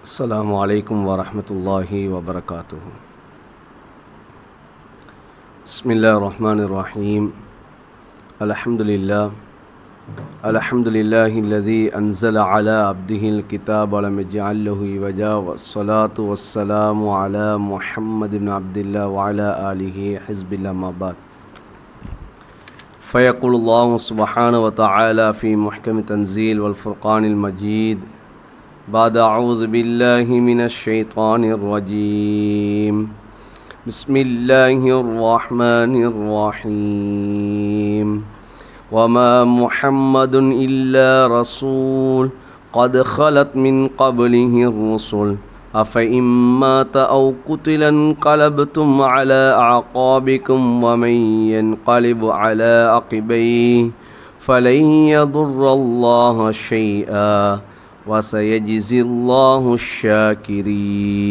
அஸ்ஸலாமு அலைக்கும் வரஹ்மத்துல்லாஹி வபரகாத்துஹு. பிஸ்மில்லாஹிர் ரஹ்மானிர் ரஹீம். அல்ஹம்துலில்லாஹில்லஸீ அன்ஸல அலா அப்திஹில் கிதாப வலம் யஜ்அல் லஹு இவஜா வஸ்ஸலாத்து வஸ்ஸலாமு அலா முஹம்மது இப்னு அப்தில்லாஹ் வ அலா ஆலிஹி ஹிஸ்பில்லாஹ் அம்மா பஅத். ஃபயகுலுல்லாஹு சுப்ஹானஹு வ தஆலா ஃபீ முஹ்கமி தன்ஸீல் வல் ஃபுர்கானில் மஜீத். بعد أعوذ بالله من الشيطان الرجيم. بسم الله الرحمن الرحيم. وما محمد إلا رسول قد خلت من قبله الرسل أفإن مات أو قتل انقلبتم على أعقابكم ومن ينقلب على عقبيه فلن يضر الله شيئا وسيجزي الله الشاكرين.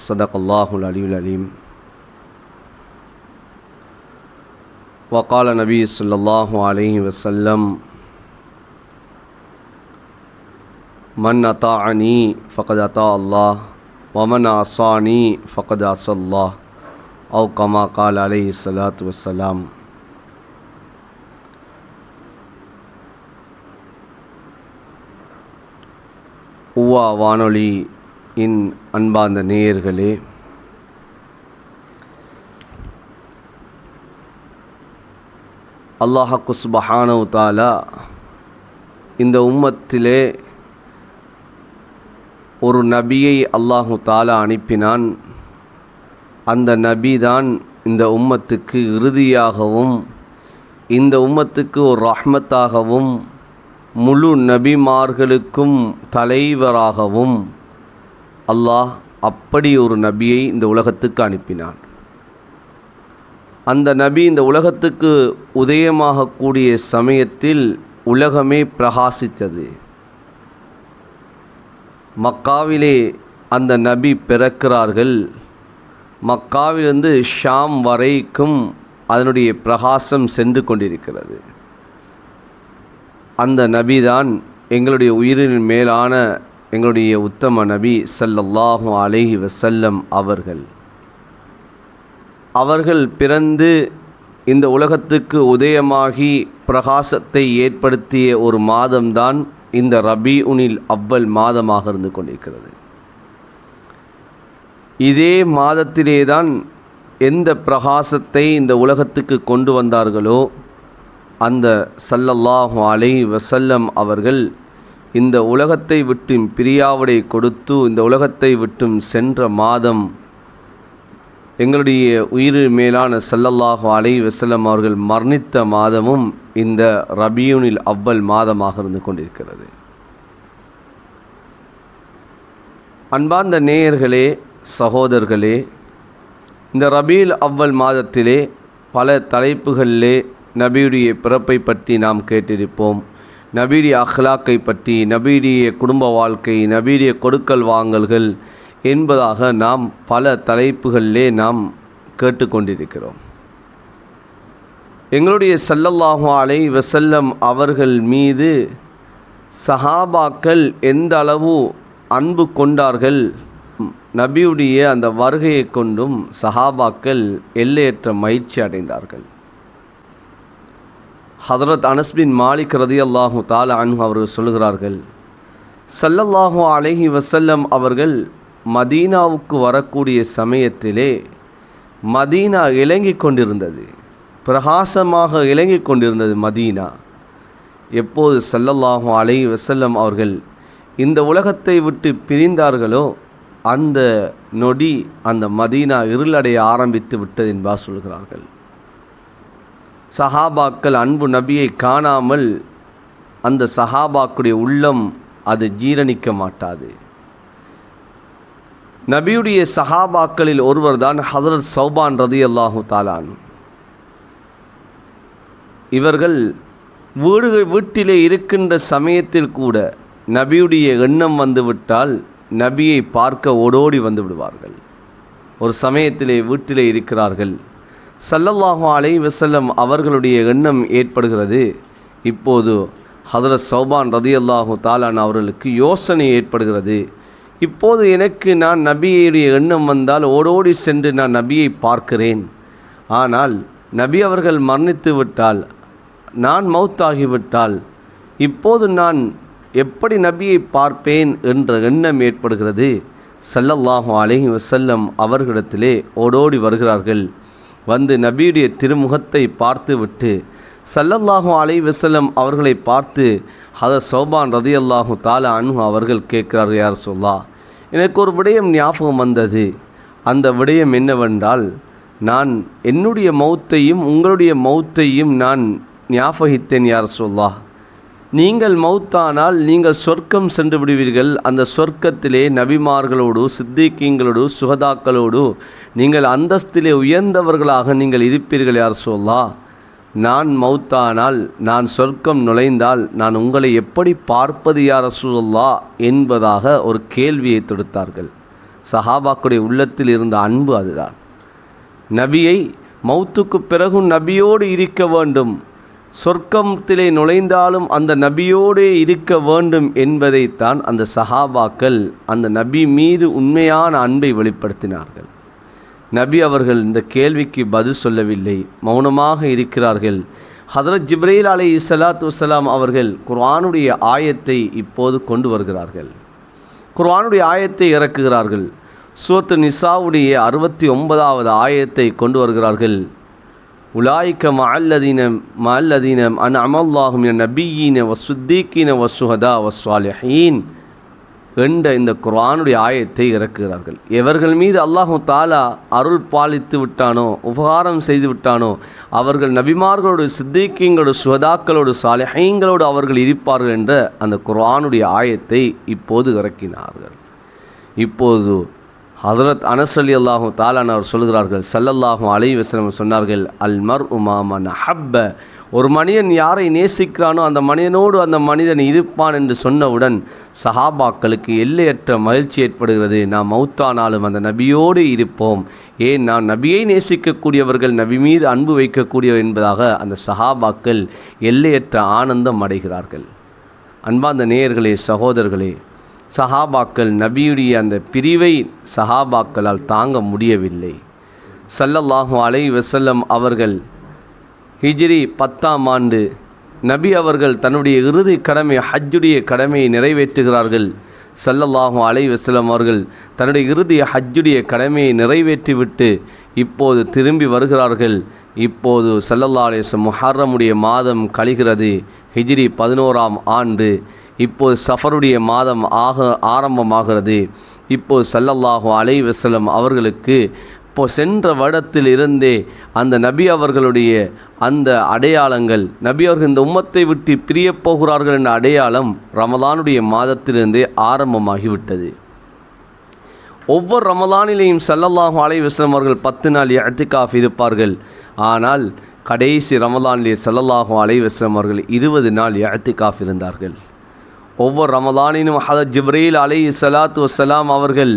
صدق الله العلي العليم. وقال النبي صلى الله عليه وسلم من أطاعني فقد أطاع الله ومن عصاني فقد عصى الله أو كما قال عليه الصلاة والسلام. உவா வானொலி இன் அன்பார்ந்த நேயர்களே, அல்லாஹ் சுப்ஹானஹு தஆலா இந்த உம்மத்திலே ஒரு நபியை அல்லாஹு தஆலா அனுப்பினான். அந்த நபி தான் இந்த உம்மத்துக்கு இறுதியாகவும் இந்த உம்மத்துக்கு ஒரு ரஹ்மத்தாகவும் முழு நபிமார்களுக்கும் தலைவராகவும் அல்லாஹ் அப்படி ஒரு நபியை இந்த உலகத்துக்கு அனுப்பினான். அந்த நபி இந்த உலகத்துக்கு உதயமாகக்கூடிய சமயத்தில் உலகமே பிரகாசித்தது. மக்காவிலே அந்த நபி பிறக்கிறார்கள். மக்காவிலிருந்து ஷாம் வரைக்கும் அதனுடைய பிரகாசம் சென்று கொண்டிருக்கிறது. அந்த நபி தான் எங்களுடைய உயிரின் மேலான எங்களுடைய உத்தம நபி ஸல்லல்லாஹு அலைஹி வஸல்லம் அவர்கள் பிறந்து இந்த உலகத்துக்கு உதயமாகி பிரகாசத்தை ஏற்படுத்திய ஒரு மாதம்தான் இந்த ரபீஉல் அவ்வல் மாதமாக இருந்து கொண்டிருக்கிறது. இதே மாதத்திலே தான் எந்த பிரகாசத்தை இந்த உலகத்துக்கு கொண்டு வந்தார்களோ அந்த ஸல்லல்லாஹு அலைஹி வஸல்லம் அவர்கள் இந்த உலகத்தை விட்டு பிரியாவிடை கொடுத்து இந்த உலகத்தை விட்டும் சென்ற மாதம் எங்களுடைய உயிர் மேலான ஸல்லல்லாஹு அலைஹி வஸல்லம் அவர்கள் மரணித்த மாதமும் இந்த ரபீஉல் அவ்வல் மாதமாக இருந்து கொண்டிருக்கிறது. அன்பார்ந்த நேயர்களே, சகோதரர்களே, இந்த ரபீஉல் அவ்வல் மாதத்திலே பல தலைப்புகளிலே நபியுடைய பிறப்பை பற்றி நாம் கேட்டிருப்போம். நபியுடைய அஹ்லாக்கை பற்றி, நபியுடைய குடும்ப வாழ்க்கை, நபியுடைய கொடுக்கல் வாங்கல்கள் என்பதாக நாம் பல தலைப்புகளிலே நாம் கேட்டுக்கொண்டிருக்கிறோம். எங்களுடைய ஸல்லல்லாஹு அலைஹி வஸல்லம் அவர்கள் மீது சஹாபாக்கள் எந்த அளவு அன்பு கொண்டார்கள், நபியுடைய அந்த வருகையை கொண்டும் சஹாபாக்கள் எல்லையற்ற மகிழ்ச்சி அடைந்தார்கள். ஹதரத் அனஸ் பின் மாலிக் ரலியல்லாஹு தஆலா அன்ஹு அவர்கள் சொல்கிறார்கள், ஸல்லல்லாஹு அலைஹி வஸல்லம் அவர்கள் மதீனாவுக்கு வரக்கூடிய சமயத்திலே மதீனா இலங்கிக் கொண்டிருந்தது, பிரகாசமாக இலங்கிக் கொண்டிருந்தது மதீனா. எப்போது ஸல்லல்லாஹு அலைஹி வஸல்லம் அவர்கள் இந்த உலகத்தை விட்டு பிரிந்தார்களோ அந்த நொடி அந்த மதீனா இருளடைய ஆரம்பித்து விட்டது என்பார் சொல்கிறார்கள். சஹாபாக்கள் அன்பு நபியை காணாமல் அந்த சஹாபாக்குடைய உள்ளம் அது ஜீரணிக்க மாட்டாது. நபியுடைய சஹாபாக்களில் ஒருவர் தான் ஹதரத் சௌபான் ரலியல்லாஹு தஆலா அன்ஹு. இவர்கள் வீட்டிலே இருக்கின்ற சமயத்தில் கூட நபியுடைய எண்ணம் வந்துவிட்டால் நபியை பார்க்க ஓடோடி வந்து விடுவார்கள். ஒரு சமயத்திலே வீட்டிலே இருக்கிறார்கள். ஸல்லல்லாஹு அலைஹி வஸல்லம் அவர்களுடைய எண்ணம் ஏற்படுகிறது, இப்போது ஹதரத் சௌபான் ரதியல்லாஹு தாலான் அவர்களுக்கு யோசனை ஏற்படுகிறது. இப்போது எனக்கு நான் நபியுடைய எண்ணம் வந்தால் ஓடோடி சென்று நான் நபியை பார்க்கிறேன். ஆனால் நபி அவர்கள் மரணித்து விட்டால், நான் மௌத்தாகிவிட்டால் இப்போது நான் எப்படி நபியை பார்ப்பேன் என்ற எண்ணம் ஏற்படுகிறது. ஸல்லல்லாஹு அலைஹி வஸல்லம் அவர்களிடத்திலே ஓடோடி வருகிறார்கள். வந்து நபியுடைய திருமுகத்தை பார்த்துவிட்டு ஸல்லல்லாஹு அலைஹி வஸல்லம் அவர்களை பார்த்து ஹதரத் சௌபான் ரதியல்லாஹு தஆலா அன்ஹு அவர்கள் கேட்கிறார், யா ரசூலல்லாஹ், எனக்கு ஒரு விடயம் ஞாபகம் வந்தது. அந்த விடயம் என்னவென்றால், நான் என்னுடைய மௌத்தையும் உங்களுடைய மௌத்தையும் நான் ஞாபகித்தேன் யா ரசூலல்லாஹ். நீங்கள் மௌத்தானால் நீங்கள் சொர்க்கம் சென்று விடுவீர்கள். அந்த சொர்க்கத்திலே நபிமார்களோடு, சித்திகீங்களோடு, சுஹதாக்களோடு நீங்கள் அந்தஸ்திலே உயர்ந்தவர்களாக நீங்கள் இருப்பீர்கள் யா ரசூலல்லாஹ். நான் மௌத்தானால், நான் சொர்க்கம் நுழைந்தால் நான் உங்களை எப்படி பார்ப்பது யா ரசூலல்லாஹ் என்பதாக ஒரு கேள்வியை தொடுத்தார்கள். சஹாபாக்களுடைய உள்ளத்தில் இருந்த அன்பு அதுதான். நபியை மௌத்துக்கு பிறகும் நபியோடு இருக்க வேண்டும், சொர்க்கத்திலே நுழைந்தாலும் அந்த நபியோடே இருக்க வேண்டும் என்பதைத்தான் அந்த சஹாபாக்கள் அந்த நபி மீது உண்மையான அன்பை வெளிப்படுத்தினார்கள். நபி அவர்கள் இந்த கேள்விக்கு பதில் சொல்லவில்லை, மௌனமாக இருக்கிறார்கள். ஹதரத் ஜிப்ரீல் அலைஹிஸ்ஸலாத்து வஸ்ஸலாம் அவர்கள் குர்ஆனுடைய ஆயத்தை இப்போது கொண்டு வருகிறார்கள். குர்ஆனுடைய ஆயத்தை இறக்குகிறார்கள். சூரத்து நிசாவுடைய 69வது ஆயத்தை கொண்டு வருகிறார்கள். உலாயிக்க மஅல்லதீன அன்அமல்லாஹு மினன் நபிய்யீன வஸ்ஸித்தீகீன வஸ்ஸுஹதா வஸ்ஸாலிஹீன் என்ற இந்த குர்ஆனுடைய ஆயத்தை இறக்குகிறார்கள். எவர்கள் மீது அல்லாஹு தாலா அருள் பாலித்து விட்டானோ, உபகாரம் செய்து விட்டானோ, அவர்கள் நபிமார்களோடு, சித்திகீங்களோடு, சுஹதாக்களோடு, சாலிஹீன்களோடு அவர்கள் இருப்பார்கள் என்ற அந்த குர்ஆனுடைய ஆயத்தை இப்போது இறக்கினார்கள். இப்போது ஹதரத் அனஸ் ரலியல்லாஹு தஆலா அவர் சொல்கிறார்கள், ஸல்லல்லாஹு அலைஹி வஸல்லம் சொன்னார்கள், அல் மர்உ மா மன் அஹப்ப, ஒரு மனிதன் யாரை நேசிக்கிறானோ அந்த மனிதனோடு அந்த மனிதன் இருப்பான் என்று சொன்னவுடன் சஹாபாக்களுக்கு எல்லையற்ற மகிழ்ச்சி ஏற்படுகிறது. நாம் மௌத்தானாலும் அந்த நபியோடு இருப்போம். ஏன், நாம் நபியை நேசிக்கக்கூடியவர்கள், நபி மீது அன்பு வைக்கக்கூடியவர் என்பதாக அந்த சஹாபாக்கள் எல்லையற்ற ஆனந்தம் அடைகிறார்கள். அன்பார்ந்த நேயர்களே, சகோதரர்களே, சஹாபாக்கள் நபியுடைய அந்த பிரிவை சஹாபாக்களால் தாங்க முடியவில்லை. ஸல்லல்லாஹு அலைஹி வஸல்லம் அவர்கள் ஹிஜ்ரி 10ஆம் ஆண்டு நபி அவர்கள் தன்னுடைய இறுதி கடமை, ஹஜ்ஜுடைய கடமையை நிறைவேற்றுகிறார்கள். ஸல்லல்லாஹு அலைஹி வஸல்லம் அவர்கள் தன்னுடைய இறுதி ஹஜ்ஜுடைய கடமையை நிறைவேற்றிவிட்டு இப்போது திரும்பி வருகிறார்கள். இப்போது ஸல்லல்லாஹு அலைஹி வஸல்லம் முஹர்ரமுடைய மாதம் கழிகிறது. ஹிஜ்ரி 11ஆம் ஆண்டு. இப்போது சஃபருடைய மாதம் ஆரம்பமாகிறது. இப்போது ஸல்லல்லாஹு அலைஹி வஸல்லம் அவர்களுக்கு இப்போ சென்ற வருடத்தில் இருந்தே அந்த நபி அவர்களுடைய அந்த அடையாளங்கள், நபி அவர்கள் இந்த உம்மத்தை விட்டு பிரியப் போகிறார்கள் என்ற அடையாளம் ரமலானுடைய மாதத்திலிருந்தே ஆரம்பமாகிவிட்டது. ஒவ்வொரு ரமலானிலேயும் ஸல்லல்லாஹு அலைஹி வஸல்லம் அவர்கள் 10 நாள் இஅ்திகாஃப் இருப்பார்கள். ஆனால் கடைசி ரமலானிலே ஸல்லல்லாஹு அலைஹி வஸல்லம் அவர்கள் 20 நாள் இஅ்திகாஃப் இருந்தார்கள். ஒவ்வொரு ரமலானிலும் ஹதரத் ஜிப்ரீல் அலைஹிஸ்ஸலாத்து வஸ்ஸலாம் அவர்கள்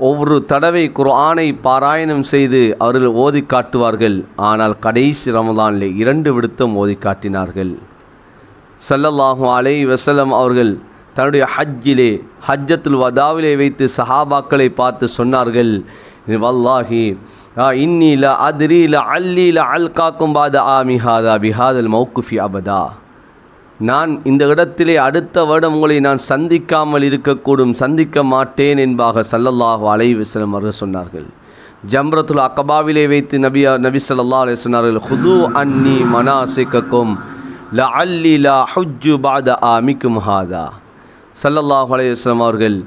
ஒவ்வொரு தடவை குர்ஆனை பாராயணம் செய்து அவர்கள் ஓதி காட்டுவார்கள். ஆனால் கடைசி ரமலானிலே 2 விடுத்தம் ஓதி காட்டினார்கள். ஸல்லல்லாஹு அலைஹி வஸல்லம் அவர்கள் தன்னுடைய ஹஜ்ஜிலே, ஹஜ்ஜத்துல் வதாவிலே வைத்து சஹாபாக்களை பார்த்து சொன்னார்கள், வல்லாஹி இன்னி ல அத்ரி ல அல்லி ல அல்காக்கும் பாத ஆமி ஹாதா பிஹாதல் மௌக்குஃபி அபதா, நான் இந்த இடத்திலே அடுத்த வருடம் உங்களை நான் சந்திக்காமல் இருக்கக்கூடும், சந்திக்க மாட்டேன் என்பதாக ஸல்லல்லாஹு அலைஹி வஸல்லம் அவர்கள் சொன்னார்கள். ஜம்ரத்துல் அகபாவிலே வைத்து நபி ஸல்லல்லாஹு அலைஹி சொன்னார்கள், ஹுது அன்னி மனாசிகக்கும் லஅல்லி லா ஹுஜ்ஜு பஅத ஆமிக்கும் ஹாதா. ஸல்லல்லாஹு அலைஹி வஸல்லம் அவர்கள்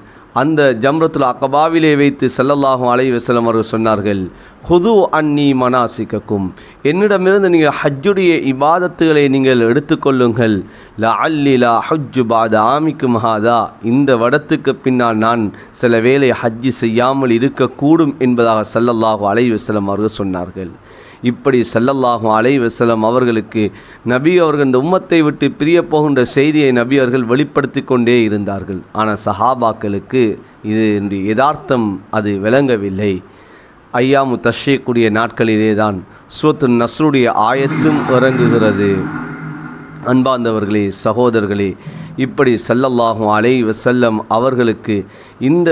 அந்த ஜம்ரத்துல் அகபாவிலே வைத்து ஸல்லல்லாஹு அலைஹி வஸல்லம் அவர்கள் சொன்னார்கள், ஹுது அன்னி மனாசிகக்கும், என்னிடமிருந்து நீங்கள் ஹஜ்ஜுடைய இபாதத்துகளை நீங்கள் எடுத்துக்கொள்ளுங்கள். லஅல்லி லா ஹுஜ்ஜு பஅத ஆமிக்கும் ஹாதா, இந்த வருடத்துக்கு பின்னால் நான் சில வேளை ஹஜ்ஜு செய்யாமல் இருக்கக்கூடும் என்பதாக ஸல்லல்லாஹு அலைஹி வஸல்லம் அவர்கள் சொன்னார்கள். இப்படி ஸல்லல்லாஹு அலைஹி வஸல்லம் அவர்களுக்கு நபி அவர்கள் இந்த உம்மத்தை விட்டு பிரிய போகின்ற செய்தியை நபி அவர்கள் வெளிப்படுத்தி கொண்டே இருந்தார்கள். ஆனால் சஹாபாக்களுக்கு இது யதார்த்தம் அது விளங்கவில்லை. ஐயாமு தஷ்ரீக்குடைய நாட்களிலே தான் சூரத்துன் நஸ்ருடைய ஆயத்தும் இறங்குகிறது. அன்பார்ந்தவர்களே, சகோதரர்களே, இப்படி ஸல்லல்லாஹு அலைஹி வஸல்லம் அவர்களுக்கு இந்த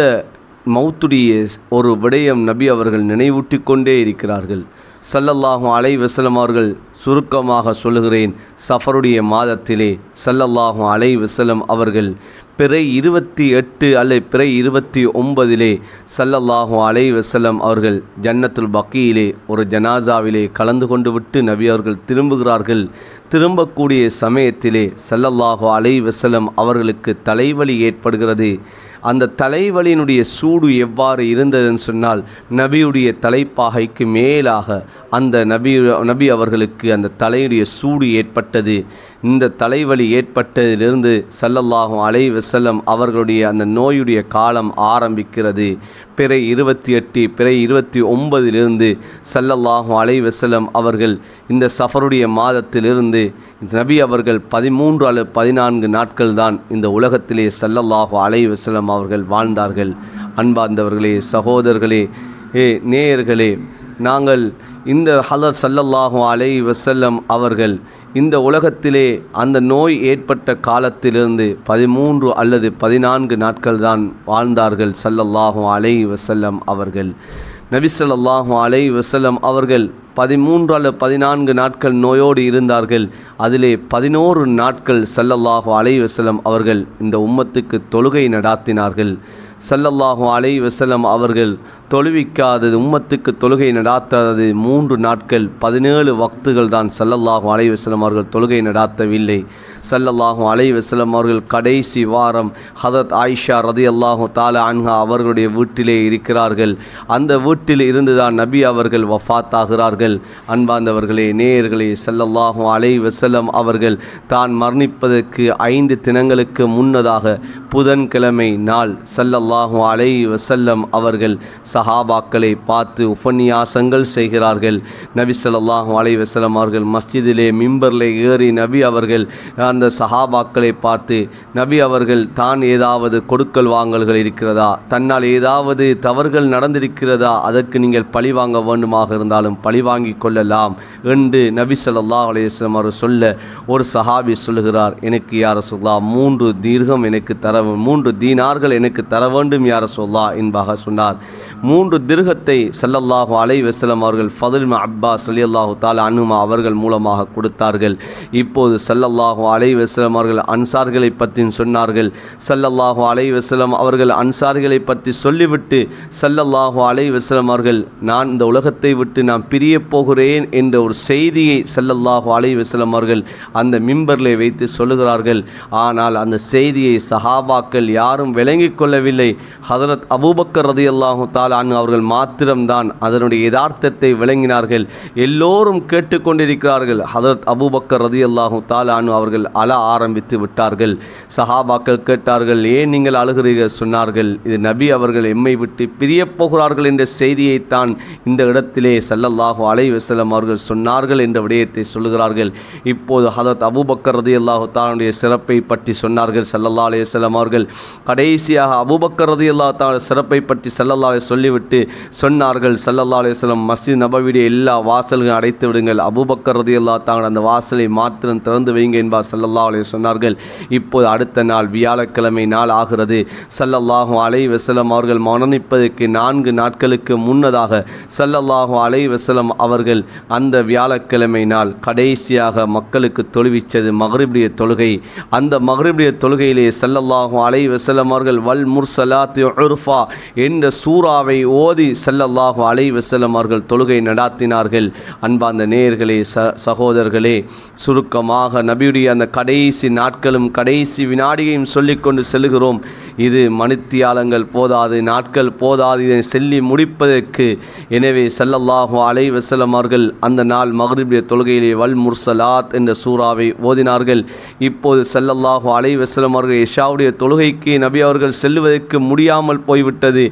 மௌத்துடைய ஒரு விடயம் நபி அவர்கள் நினைவூட்டி கொண்டே இருக்கிறார்கள். ஸல்லல்லாஹு அலைஹி வஸல்லம் அவர்கள் சுருக்கமாக சொல்லுகிறேன், சஃபருடைய மாதத்திலே ஸல்லல்லாஹு அலைஹி வஸல்லம் அவர்கள் பிறை 28 அல்லது பிறை 29 ஸல்லல்லாஹு அலைஹி வஸல்லம் அவர்கள் ஜன்னத்துல் பக்கீயிலே ஒரு ஜனாசாவிலே கலந்து கொண்டு விட்டு நபி அவர்கள் திரும்புகிறார்கள். திரும்பக்கூடிய சமயத்திலே ஸல்லல்லாஹு அலைஹி வஸல்லம் அவர்களுக்கு தலைவலி ஏற்படுகிறது. அந்த தலைவலியினுடைய சூடு எவ்வாறு இருந்ததுன்னு சொன்னால், நபியுடைய தலைப்பாகைக்கு மேலாக அந்த நபி அவர்களுக்கு அந்த தலையுடைய சூடு ஏற்பட்டது. இந்த தலைவலி ஏற்பட்டதிலிருந்து ஸல்லல்லாஹு அலைஹி வஸல்லம் அவர்களுடைய அந்த நோயுடைய காலம் ஆரம்பிக்கிறது. பிறை 28 பிறை 29 ஸல்லல்லாஹு அலைஹி வஸல்லம் அவர்கள் இந்த சஃபருடைய மாதத்திலிருந்து நபி அவர்கள் 13 அல்லது 14 நாட்கள் தான் இந்த உலகத்திலே ஸல்லல்லாஹு அலைஹி வஸல்லம் அவர்கள் வாழ்ந்தார்கள். அன்பார்ந்தவர்களே, சகோதரர்களே, நேயர்களே, நாங்கள் இந்த ஹலர் ஸல்லல்லாஹு அலைஹி வஸல்லம் அவர்கள் இந்த உலகத்திலே அந்த நோய் ஏற்பட்ட காலத்திலிருந்து 13 அல்லது 14 நாட்கள் தான் வாழ்ந்தார்கள் ஸல்லல்லாஹு அலைஹி வஸல்லம் அவர்கள். நபி ஸல்லல்லாஹு அலைஹி வஸல்லம் அவர்கள் 13 அல்லது 14 நாட்கள் நோயோடு இருந்தார்கள். அதிலே 11 நாட்கள் ஸல்லல்லாஹு அலைஹி வஸல்லம் அவர்கள் இந்த உம்மத்துக்கு தொழுகை நடாத்தினார்கள். ஸல்லல்லாஹு அலைஹி வஸல்லம் அவர்கள் தொழுவிக்காதது, உம்மத்துக்கு தொழுகை நடாத்தாதது 3 நாட்கள் 17 வக்துகள் தான் ஸல்லல்லாஹு அலைஹி வஸல்லம் அவர்கள் தொழுகை நடாத்தவில்லை. ஸல்லல்லாஹு அலைஹி வஸல்லம் அவர்கள் கடைசி வாரம் ஹதரத் ஆயிஷா ரதியல்லாஹு தஆலா அன்ஹா அவர்களுடைய வீட்டிலே இருக்கிறார்கள். அந்த வீட்டில் இருந்துதான் நபி அவர்கள் வஃபாத் ஆகிறார்கள். அன்பார்ந்தவர்களே, நேயர்களே, ஸல்லல்லாஹு அலைஹி வஸல்லம் அவர்கள் தான் மரணிப்பதற்கு 5 தினங்களுக்கு முன்னதாக புதன்கிழமை நாள் ஸல்லல்லாஹு அலைஹி வஸல்லம் அவர்கள் சஹாபாக்களை பார்த்து உபன்யாசங்கள் செய்கிறார்கள். நபி ஸல்லல்லாஹு அலைஹி வஸல்லம் அவர்கள் மஸ்ஜிதிலே மிம்பரில் ஏறி நபி அவர்கள் அந்த சஹாபாக்களை பார்த்து, நபி அவர்கள் தான் ஏதாவது கொடுக்கல் வாங்கல்கள் இருக்கிறதா, தன்னால் ஏதாவது தவறுகள் நடந்திருக்கிறதா, அதற்கு நீங்கள் பழி வாங்க வேண்டுமாக இருந்தாலும் பழி வாங்கி கொள்ளலாம் என்று நபி ஸல்லல்லாஹு அலைஹி வஸல்லம் அவர் சொல்ல, ஒரு சஹாபி சொல்லுகிறார், எனக்கு யா ரசூலுல்லாஹ் 3 தீர்கம் எனக்கு 3 தீனார்கள் எனக்கு தர வேண்டும் யா ரசூலுல்லாஹ் என்பதாக சொன்னார். 3 திர்ஹத்தை ஸல்லல்லாஹு அலைஹி வஸல்லம் அவர்கள் ஃபதுல் அப்பாஸ் ரலியல்லாஹு தஆலா அன்ஹுமா அவர்கள் மூலமாக கொடுத்தார்கள். இப்போது ஸல்லல்லாஹு அலைஹி வஸல்லம் அவர்கள் அன்சார்களை பற்றி சொன்னார்கள். ஸல்லல்லாஹு அலைஹி வஸல்லம் அவர்கள் அன்சார்களை பற்றி சொல்லிவிட்டு ஸல்லல்லாஹு அலைஹி வஸல்லம் அவர்கள் நான் இந்த உலகத்தை விட்டு நான் பிரிய போகிறேன் என்ற ஒரு செய்தியை ஸல்லல்லாஹு அலைஹி வஸல்லம் அவர்கள் அந்த மிம்பரிலே வைத்து சொல்லுகிறார்கள். ஆனால் அந்த செய்தியை சஹாபாக்கள் யாரும் விளங்கிக் கொள்ளவில்லை. ஹதரத் அபூபக்கர் ரலியல்லாஹு தஆலா அன்ஹு அவர்கள் மாத்திரம்தான் அதனுடைய யதார்த்தத்தை விளங்கினார்கள். எல்லோரும் கேட்டுக்கொண்டிருக்கிறார்கள். ஹதரத் அபூபக்கர் ரலியல்லாஹு தஆலா அன்ஹு அவர்கள் அழ ஆரம்பித்து விட்டார்கள். சஹாபாக்கள் கேட்டார்கள், ஏன் நீங்கள் அழுகிறீர்கள்? சொன்னார்கள், இது நபி அவர்கள் எம்மை விட்டு பிரிய போகிறார்கள் என்ற செய்தியைத்தான் இந்த இடத்திலே ஸல்லல்லாஹு அலைஹி வஸல்லம் அவர்கள் சொன்னார்கள் என்ற விடயத்தை சொல்லுகிறார்கள். இப்போது ஹதரத் அபூபக்கர் ரலியல்லாஹு தஆலாவுடைய சிறப்பை பற்றி சொன்னார்கள் ஸல்லல்லாஹு அலைஹி வஸல்லம் அவர்கள். கடைசியாக அபூபக்கர் ரலியல்லாஹு தஆலா சிறப்பை பற்றி ஸல்லல்லாஹு அலைஹி சொல்லிவிட்டு சொன்னார்கள், ஸல்லல்லாஹு அலைஹி வஸல்லம் மஸ்ஜித் நபவியுடைய எல்லா வாசல்களும் அடைத்து விடுங்கள், அபூபக்கர் ரலியல்லாஹு தஆலா அந்த வாசலை மாத்திரம் திறந்து வைங்க என்பார் ஸல்லல்லாஹு அலைஹி சொன்னார்கள். இப்போது அடுத்த நாள் வியாழக்கிழமை நாள் ஆகிறது. ஸல்லல்லாஹு அலைஹி வஸல்லம் அவர்கள் மரணிப்பதற்கு 4 நாட்களுக்கு முன்னதாக ஸல்லல்லாஹு அலைஹி வஸல்லம் அவர்கள் அந்த வியாழக்கிழமை நாள் கடைசியாக மக்களுக்கு தொழுவிச்சது மக்ரிபுடைய தொழுகை. அந்த மக்ரிபுடைய தொழுகையிலே ஸல்லல்லாஹு அலைஹி வஸல்லம் அவர்கள் வல் முர்சலாத்தி உர்ஃபா என்ற சூறாவை ஓதி ஸல்லல்லாஹு அலைஹி வஸல்லம் அவர்கள் தொழுகை நடாத்தினார்கள். அன்பார்ந்த நேயர்களே, சகோதரர்களே, சுருக்கமாக நபியுடைய அந்த கடைசி நாட்களும் கடைசி வினாடியையும் சொல்லிக்கொண்டு செல்கிறோம். இது மணித்தியாலங்கள் போதாது, நாட்கள் போதாது இதை சொல்லி முடிப்பதற்கு. எனவே ஸல்லல்லாஹு அலைஹி வஸல்லம் அவர்கள் அந்த நாள் மக்ரிபுடைய தொழுகையிலே வல் முர்சலாத் என்ற சூறாவை ஓதினார்கள். இப்போது ஸல்லல்லாஹு அலைஹி வஸல்லம் அவர்கள் இஷாவுடைய தொழுகைக்கு நபி அவர்கள் செல்லுவதற்கு முடியாமல் போய்விட்டது.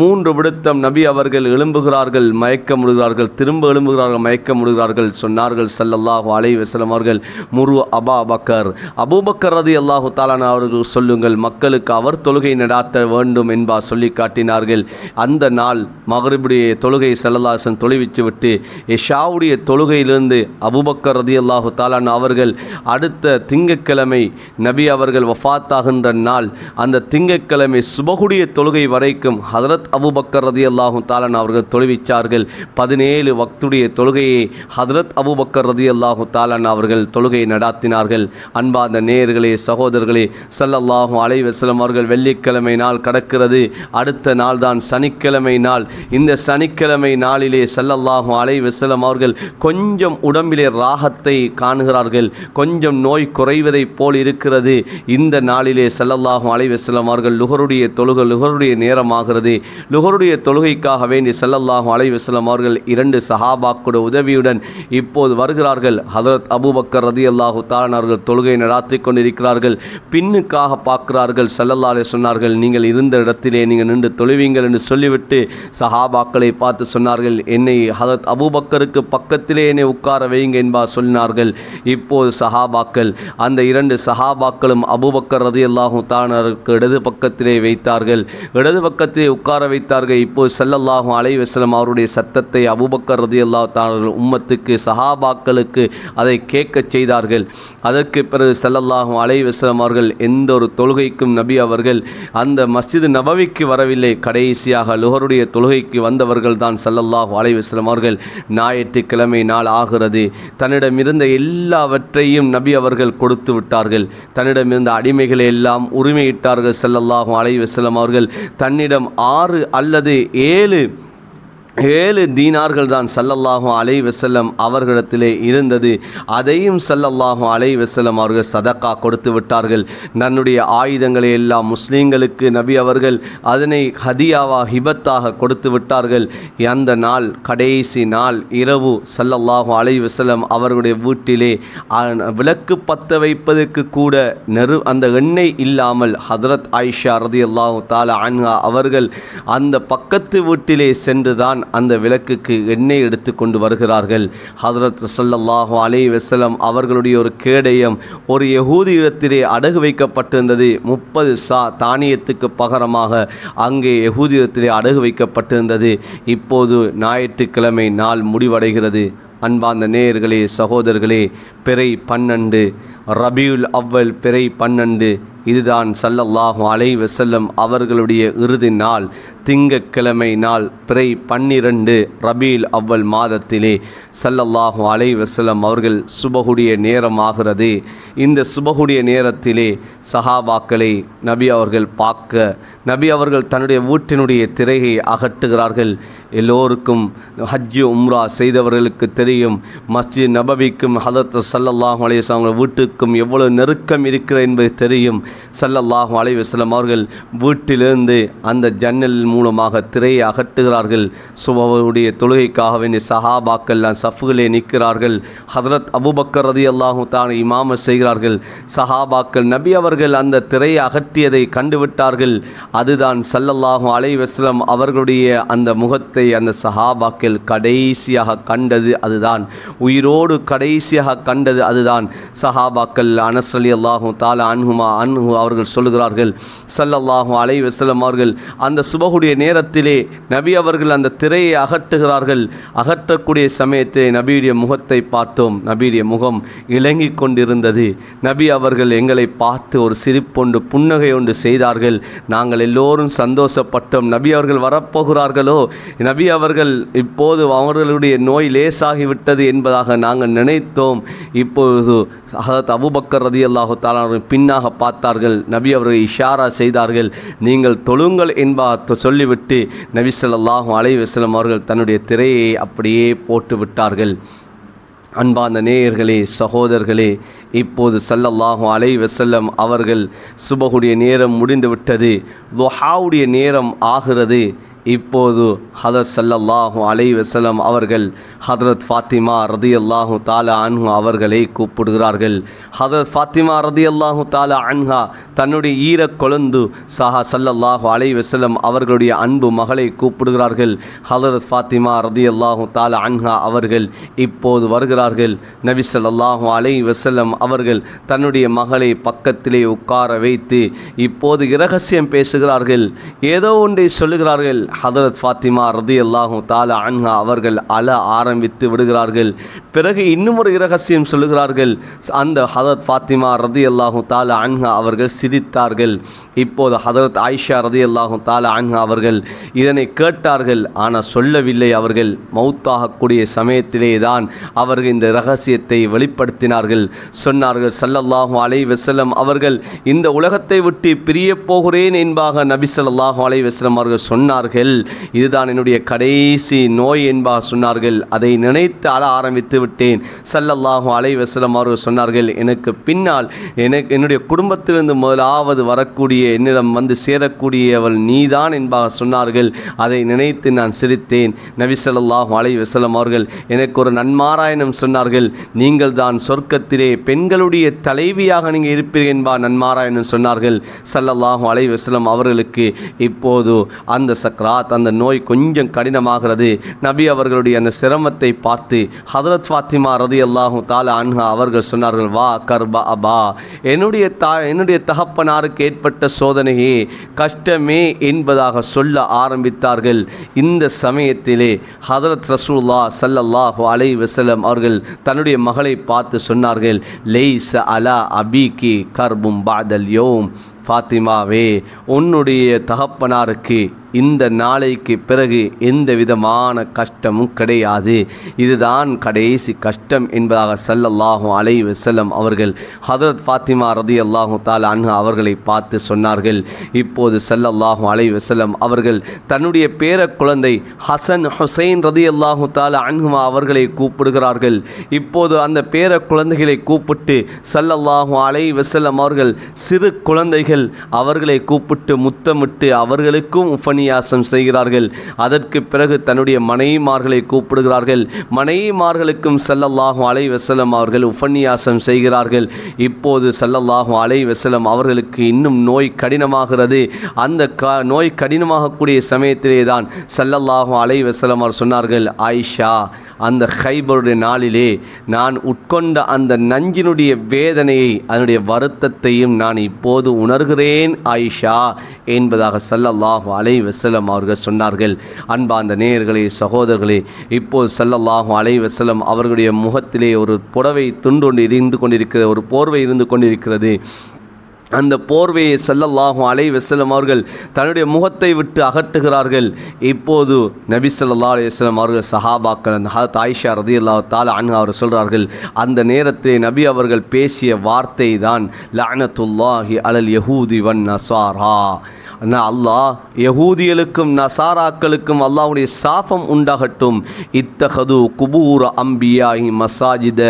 3 விடுத்தம் நபி அவர்கள் எழும்புகிறார்கள், மயக்கம் விடுகிறார்கள், திரும்ப எழும்புகிறார்கள், மயக்கம் விடுகிறார்கள். சொன்னார்கள் ஸல்லல்லாஹு அலைஹி வஸல்லம் அவர்கள், முரு அபா பக்கர் அபூபக்கர். அபூபக்கர் ரலியல்லாஹு தஆலா அவர்கள் சொல்லுங்கள், மக்களுக்கு அவர் தொழுகை நடாத்த வேண்டும் என்பார் சொல்லி காட்டினார்கள். அந்த நாள் மக்ரிபுடைய தொழுகை ஸல்லல்லாஹு அலைஹி வஸல்லம் தொழுவிச்சு விட்டு இஷாவுடைய தொழுகையிலிருந்து அபூபக்கர் ரலியல்லாஹு தஆலா அவர்கள் அடுத்த திங்கட்கிழமை நபி அவர்கள் வஃபாத்தாகின்ற நாள், அந்த திங்கட்கிழமை சுபகுடைய தொழுகை வரைக்கும் ஹதரத் அபூபக்கர் ரலியல்லாஹு தஆலா அவர்கள் தொழுவிச்சார்கள். 17 வக்துடைய தொழுகையை ஹதரத் அபூபக்கர் ரலியல்லாஹு தஆலா அவர்கள் தொழுகை நடாத்தினார்கள். அன்பார்ந்த நேயர்களே, சகோதரர்களே, ஸல்லல்லாஹு அலைஹி வஸல்லம் அவர்கள் வெள்ளிக்கிழமை நாள் கடக்கிறது. அடுத்த நாள் தான் சனிக்கிழமை நாள். இந்த சனிக்கிழமை நாளிலே ஸல்லல்லாஹு அலைஹி வஸல்லம் அவர்கள் கொஞ்சம் உடம்பிலே ராகத்தை காணுகிறார்கள். கொஞ்சம் நோய் குறைவதைப் போல் இருக்கிறது. இந்த நாளிலே ஸல்லல்லாஹு அலைஹி வஸல்லம் அவர்கள் லுஹருடைய நேரமாகிறது. லுஹருடைய தொழுகைக்காக வேண்டி ஸல்லல்லாஹு அலைஹி வஸல்லம் அவர்கள் 2 சஹாபாக்களுடைய உதவியுடன் இப்போது வருகிறார்கள். ஹதரத் அபூபக்கர் ரலியல்லாஹு தஆலா அவர்கள் தொழுகை நடாத்தி கொண்டிருக்கிறார்கள். பின்னுக்காக பார்க்கிறார்கள். ஸல்லல்லாஹு அலைஹி சொன்னார்கள், நீங்கள் இருந்த இடத்திலே நீங்கள் நின்று தொழுவீங்கள் என்று சொல்லிவிட்டு சஹாபாக்களை பார்த்து சொன்னார்கள், என்னை ஹதரத் அபூபக்கருக்கு பக்கத்திலே என்னை உட்கார வையுங்க என்பார் சொன்னார்கள். இப்போது சஹாபாக்கள் அந்த 2 சஹாபாக்களும் அபூபக்கர் ரலியல்லாஹு தஆலா இடது பக்கத்திலே வைத்தார்கள். இடது பக்கத்திலே உட்கார வைத்தார்கள். இப்போது ஸல்லல்லாஹு அலைஹி வஸல்லம் அவருடைய சத்தத்தை அபூபக்கர் ரலியல்லாஹு தஆலா உம்மத்துக்கு சஹாபாக்களுக்கு அதை கேட்கச் செய்தார்கள். அதற்கு பிறகு ஸல்லல்லாஹு அலைஹி வஸல்லம் அவர்கள் எந்த ஒரு தொழுகைக்கும் நபி அவர்கள் அந்த மஸ்ஜித் நபவிக்கு வரவில்லை. கடைசியாக லுஹருடைய தொழுகைக்கு வந்தவர்கள் தான் ஸல்லல்லாஹு அலைஹி வஸல்லம் அவர்கள். ஞாயிற்றுக்கிழமை நாள் ஆகிறது. தன்னிடமிருந்த எல்லாவற்றையும் நபி அவர்கள் கொடுத்து விட்டார்கள். தன்னிடமிருந்த அடிமைகளை எல்லாம் உரிமையிட்டார்கள். ஸல்லல்லாஹு அலைஹி வஸல்லம் அவர்கள் தன்னிடம் 6 அல்லது 7 தீனார்கள் தான் ஸல்லல்லாஹு அலைஹி வஸல்லம் அவர்களிடத்திலே இருந்தது. அதையும் ஸல்லல்லாஹு அலைஹி வஸல்லம் அவர்கள் சதக்கா கொடுத்து விட்டார்கள். தன்னுடைய ஆயுதங்களை எல்லாம் முஸ்லீம்களுக்கு நபி அவர்கள் அதனை ஹதியாவா ஹிபத்தாக கொடுத்து விட்டார்கள். அந்த நாள் கடைசி நாள் இரவு ஸல்லல்லாஹு அலைஹி வஸல்லம் அவர்களுடைய வீட்டிலே விளக்கு பற்ற வைப்பதற்கு கூட அந்த எண்ணெய் இல்லாமல் ஹதரத் ஆயிஷா ரலியல்லாஹு தஆலா அன்ஹா அவர்கள் அந்த பக்கத்து வீட்டிலே சென்றுதான் அந்த விளக்குக்கு எண்ணெய் எடுத்து கொண்டு வருகிறார்கள். ஹதரத் ஸல்லல்லாஹு அலைஹி வஸல்லம் அவர்களுடைய ஒரு கேடயம் ஒரு யஹூதியிடத்திலே அடகு வைக்கப்பட்டிருந்தது. 30 சா தானியத்துக்கு பகரமாக அங்கே யஹூதியிடத்திலே அடகு வைக்கப்பட்டிருந்தது. இப்போது ஞாயிற்றுக்கிழமை நாள் முடிவடைகிறது. அன்பார்ந்த நேயர்களே, சகோதரர்களே, பிறை 12 ரபியுல் அவ்வல் பிறை 12 இதுதான் ஸல்லல்லாஹு அலைஹி வஸல்லம் அவர்களுடைய இறுதி நாள். திங்கட்கிழமை நாள் பிறை 12 ரபியுல் அவ்வல் மாதத்திலே ஸல்லல்லாஹு அலைஹி வஸல்லம் அவர்கள் சுபகுடைய நேரமாகிறது. இந்த சுபகுடைய நேரத்திலே சஹாபாக்களை நபி அவர்கள் பார்க்க நபி அவர்கள் தன்னுடைய வீட்டினுடைய திரையை அகற்றுகிறார்கள். எல்லோருக்கும் ஹஜ்ஜு உம்ரா செய்தவர்களுக்கு தெரியும், மஸ்ஜித் நபவிக்கும் ஹதரத் ஸல்லல்லாஹு அலைஹி வஸல்லம் வீட்டுக்கும் எவ்வளவு நெருக்கம் இருக்கிறது என்பது தெரியும். ஸல்லல்லாஹு அலைஹி வஸல்லம் அவர்கள் வீட்டிலிருந்து அந்த ஜன்னல் மூலமாக திரையை அகற்றுகிறார்கள். சுபஹுடைய தொழுகைக்காக வேண்டிய சஹாபாக்கள் சஃப்களே நிற்கிறார்கள். ஹதரத் அபூபக்கர் ரலியல்லாஹு தஆலா இமாமத் செய்கிறார்கள். சஹாபாக்கள் நபி அவர்கள் அந்த திரையை அகற்றியதை கண்டுவிட்டார்கள். அதுதான் ஸல்லல்லாஹு அலைஹி வஸல்லம் அவர்களுடைய அந்த முகத்தை அந்த சஹாபாக்கள் கடைசியாக கண்டது. அதுதான் உயிரோடு கடைசியாக கண்டது. அதுதான் சஹாபாக்கள் அனஸ் ரலியல்லாஹு தஆலா அன்ஹு அவர்கள் சொல்கிறார்கள், ஸல்லல்லாஹு அலைஹி வஸல்லம் அவர்கள் அந்த சுபஹுடைய நேரத்திலே நபி அவர்கள் அந்த திரையை அகற்றுகிறார்கள். அகற்றக்கூடிய சமயத்தில் நபியுடைய முகத்தை பார்த்தோம். நபியுடைய முகம் இலங்கி கொண்டிருந்தது. நபி அவர்கள் எங்களை பார்த்து ஒரு சிரிப்பொண்டு புன்னகை ஒன்று செய்தார்கள். நாங்கள் எல்லோரும் சந்தோஷப்பட்டோம். நபி அவர்கள் வரப்போகிறார்களோ, நபி அவர்கள் இப்போது அவர்களுடைய நோய் லேசாகிவிட்டது என்பதாக நாங்கள் நினைத்தோம். இப்போது ஹதரத் அபூபக்கர் ரலியல்லாஹு தஆலா பின்னாக பார்த்தார்கள். நபி அவர்கள் இஷாரா செய்தார்கள், நீங்கள் தொழுங்கள் என்பதாக சொல்லிவிட்டு நபி ஸல்லல்லாஹு அலைஹி வஸல்லம் அவர்கள் தன்னுடைய திரையை அப்படியே போட்டு விட்டார்கள். அன்பார்ந்த நேயர்களே, சகோதரர்களே, இப்போது ஸல்லல்லாஹு அலைஹி வஸல்லம் அவர்கள் சுபஹுடைய நேரம் முடிந்துவிட்டது. துஹாவுடைய நேரம் ஆகிறது. இப்போது ஹதரத் ஸல்லல்லாஹு அலைஹி வஸல்லம் அவர்கள் ஹதரத் ஃபாத்திமா ரதியல்லாஹு தஆலா அன்ஹா அவர்களை கூப்பிடுகிறார்கள். ஹதரத் ஃபாத்திமா ரதியல்லாஹு தஆலா அன்ஹா தன்னுடைய ஈரக் கொழுந்து ஸல்லல்லாஹு அலைஹி வஸல்லம் அவர்களுடைய அன்பு மகளை கூப்பிடுகிறார்கள். ஹதரத் ஃபாத்திமா ரதியல்லாஹு தஆலா அன்ஹா அவர்கள் இப்போது வருகிறார்கள். நபி ஸல்லல்லாஹு அலைஹி வஸல்லம் அவர்கள் தன்னுடைய மகளை பக்கத்திலே உட்கார வைத்து இப்போது இரகசியம் பேசுகிறார்கள். ஏதோ ஒன்றை சொல்லுகிறார்கள். ஹதரத் ஃபாத்திமா ரதியல்லாஹு தஆலா அன்ஹா அவர்கள் அழ ஆரம்பித்து விடுகிறார்கள். பிறகு இன்னும் ஒரு இரகசியம் சொல்லுகிறார்கள். அந்த ஹதரத் ஃபாத்திமா ரதியல்லாஹு தஆலா அன்ஹா அவர்கள் சிரித்தார்கள். இப்போது ஹதரத் ஆயிஷா ரதியல்லாஹு தஆலா அன்ஹா அவர்கள் இதனை கேட்டார்கள். ஆனால் சொல்லவில்லை. அவர்கள் மௌத்தாகக்கூடிய சமயத்திலே தான் அவர்கள் இந்த இரகசியத்தை வெளிப்படுத்தினார்கள். சொன்னார்கள், ஸல்லல்லாஹு அலைஹி வஸல்லம் அவர்கள் இந்த உலகத்தை விட்டு பிரிய போகிறேன் என்பதாக நபி ஸல்லல்லாஹு அலைஹி வஸல்லம் அவர்கள் சொன்னார்கள். இதுதான் என்னுடைய கடைசி நோய் என்பதாக சொன்னார்கள். அதை நினைத்து அழ ஆரம்பித்து விட்டேன். ஸல்லல்லாஹு அலைஹி வஸல்லம் அவர்கள் சொன்னார்கள், எனக்கு பின்னால் என்னுடைய குடும்பத்திலிருந்து முதலாவது வரக்கூடிய என்னிடம் வந்து சேரக்கூடியவள் நீதான் என்பதாக சொன்னார்கள். அதை நினைத்து நான் சிரித்தேன். நபி ஸல்லல்லாஹு அலைஹி வஸல்லம் அவர்கள் எனக்கு ஒரு நன்மாராயணம் சொன்னார்கள். நீங்கள் தான் சொர்க்கத்திலே பெண்களுடைய தலைவியாக நீங்கள் இருப்பீர்கள் என்பா நன்மாராயணம் சொன்னார்கள். ஸல்லல்லாஹு அலைஹி வஸல்லம் அவர்களுக்கு இப்போது அந்த சக்ராத் அந்த நோய் கொஞ்சம் கடினமாகிறது. நபி அவர்களுடைய அந்த சிரமத்தை பார்த்து ஹதரத் ஃபாத்திமா ரதியல்லாஹு தஆலா அன்ஹா அவர்கள் சொன்னார்கள், வா கர்பா அபா, என்னுடைய தகப்பனாருக்கு ஏற்பட்ட சோதனையே கஷ்டமே என்பதாக சொல்ல ஆரம்பித்தார்கள். இந்த சமயத்திலே ஹதரத் ரசூலுல்லாஹ் ஸல்லல்லாஹு அலைஹி வஸல்லம் அவர்கள் தன்னுடைய மகளை பார்த்து சொன்னார்கள், லைஸ அலா அபீகி கர்பும் பஅதல் யௌம், ஃபாத்திமாவே, உன்னுடைய தகப்பனாருக்கு இந்த நாளைக்கு பிறகு எந்த விதமான கஷ்டமும் கிடையாது. இதுதான் கடைசி கஷ்டம் என்பதாக ஸல்லல்லாஹு அலைஹி வஸல்லம் அவர்கள் ஹதரத் ஃபாத்திமா ரதியல்லாஹு தஆலா அன்ஹா அவர்களை பார்த்து சொன்னார்கள். இப்போது ஸல்லல்லாஹு அலைஹி வஸல்லம் அவர்கள் தன்னுடைய பேர குழந்தை ஹசன் ஹுசைன் ரதியல்லாஹு தஆலா அன்ஹுமா அவர்களை கூப்பிடுகிறார்கள். இப்போது அந்த பேர குழந்தைகளை கூப்பிட்டு ஸல்லல்லாஹு அலைஹி வஸல்லம் அவர்கள் சிறு குழந்தைகள் அவர்களை கூப்பிட்டு முத்தமிட்டு அவர்களுக்கும் உபநியாசம் செய்கிறார்கள். அதற்கு பிறகு தன்னுடைய மனைவிமார்களை கூப்பிடுகிறார்கள். மனைவிமார்களுக்கும் ஸல்லல்லாஹு அலைஹி வஸல்லம் அவர்கள் உபநியாசம் செய்கிறார்கள். இப்போது ஸல்லல்லாஹு அலைஹி வஸல்லம் அவர்களுக்கு இன்னும் நோய் கடினமாகிறது. அந்த நோய் கடினமாகக்கூடிய சமயத்திலே தான் ஸல்லல்லாஹு அலைஹி வஸல்லம் அவர் சொன்னார்கள், ஆயிஷா, அந்த கைபருடைய நாளிலே நான் உட்கொண்ட அந்த நஞ்சினுடைய வேதனையை அதனுடைய வருத்தத்தையும் நான் இப்போது உணர்கிறேன் ஆயிஷா என்பதாக ஸல்லல்லாஹு அலைஹி வஸல்லம் அவர்கள் சொன்னார்கள். அன்பார்ந்த நேயர்களே, சகோதரர்களே, இப்போது ஸல்லல்லாஹு அலைஹி வஸல்லம் அவர்களுடைய முகத்திலே ஒரு புடவை துண்டு இருந்து கொண்டிருக்கிறது, ஒரு போர்வை இருந்து கொண்டிருக்கிறது. அந்த போர்வையை ஸல்லல்லாஹு அலைஹி வஸல்லம் அவர்கள் தன்னுடைய முகத்தை விட்டு அகற்றுகிறார்கள். இப்போது நபி ஸல்லல்லாஹு அலைஹி வஸல்லம் அவர்கள் சஹாபாக்கள் அந்த ஹதரத் ஆயிஷா ரதியல்லாஹு தஆலா அன்ஹா அவர் சொல்கிறார்கள், அந்த நேரத்தில் நபி அவர்கள் பேசிய வார்த்தை தான் லஅனத்துல்லாஹி அலல் யஹூதி வன் நஸாரா. அல்லாஹ் யஹூதியலுக்கும் நசாராக்களுக்கும் அல்லாஹ்வுடைய சாபம் உண்டாகட்டும். இத்தஹது குபூர அம்பியாஹி மசாஜித,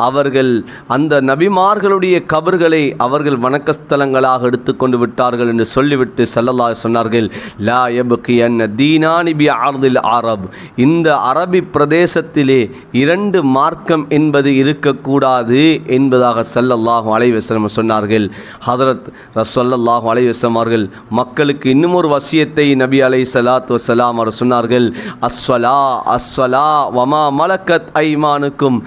அவர்கள் அந்த நபிமார்களுடைய கபர்களை அவர்கள் வணக்கஸ்தலங்களாக எடுத்துக்கொண்டு விட்டார்கள் என்று சொல்லிவிட்டு ஸல்லல்லாஹு சொன்னார்கள், லா யப்கியன்ன தீனானி பி அர்தில் அரப், இந்த அரபி பிரதேசத்திலே இரண்டு மார்க்கம் என்பது இருக்கக்கூடாது என்பதாக ஸல்லல்லாஹு அலைஹி வஸல்லம் சொன்னார்கள். ஹதரத் ஸல்லல்லாஹு அலைஹி வஸல்லம் அவர்கள் மக்களுக்கு இன்னும் ஒரு வசியத்தை நபி அலைஹிஸ்ஸலாத்து வஸ்ஸலாம் அவர் சொன்னார்கள், அஸ்ஸலா வமா மலக்கத் ஐமானுக்கும்,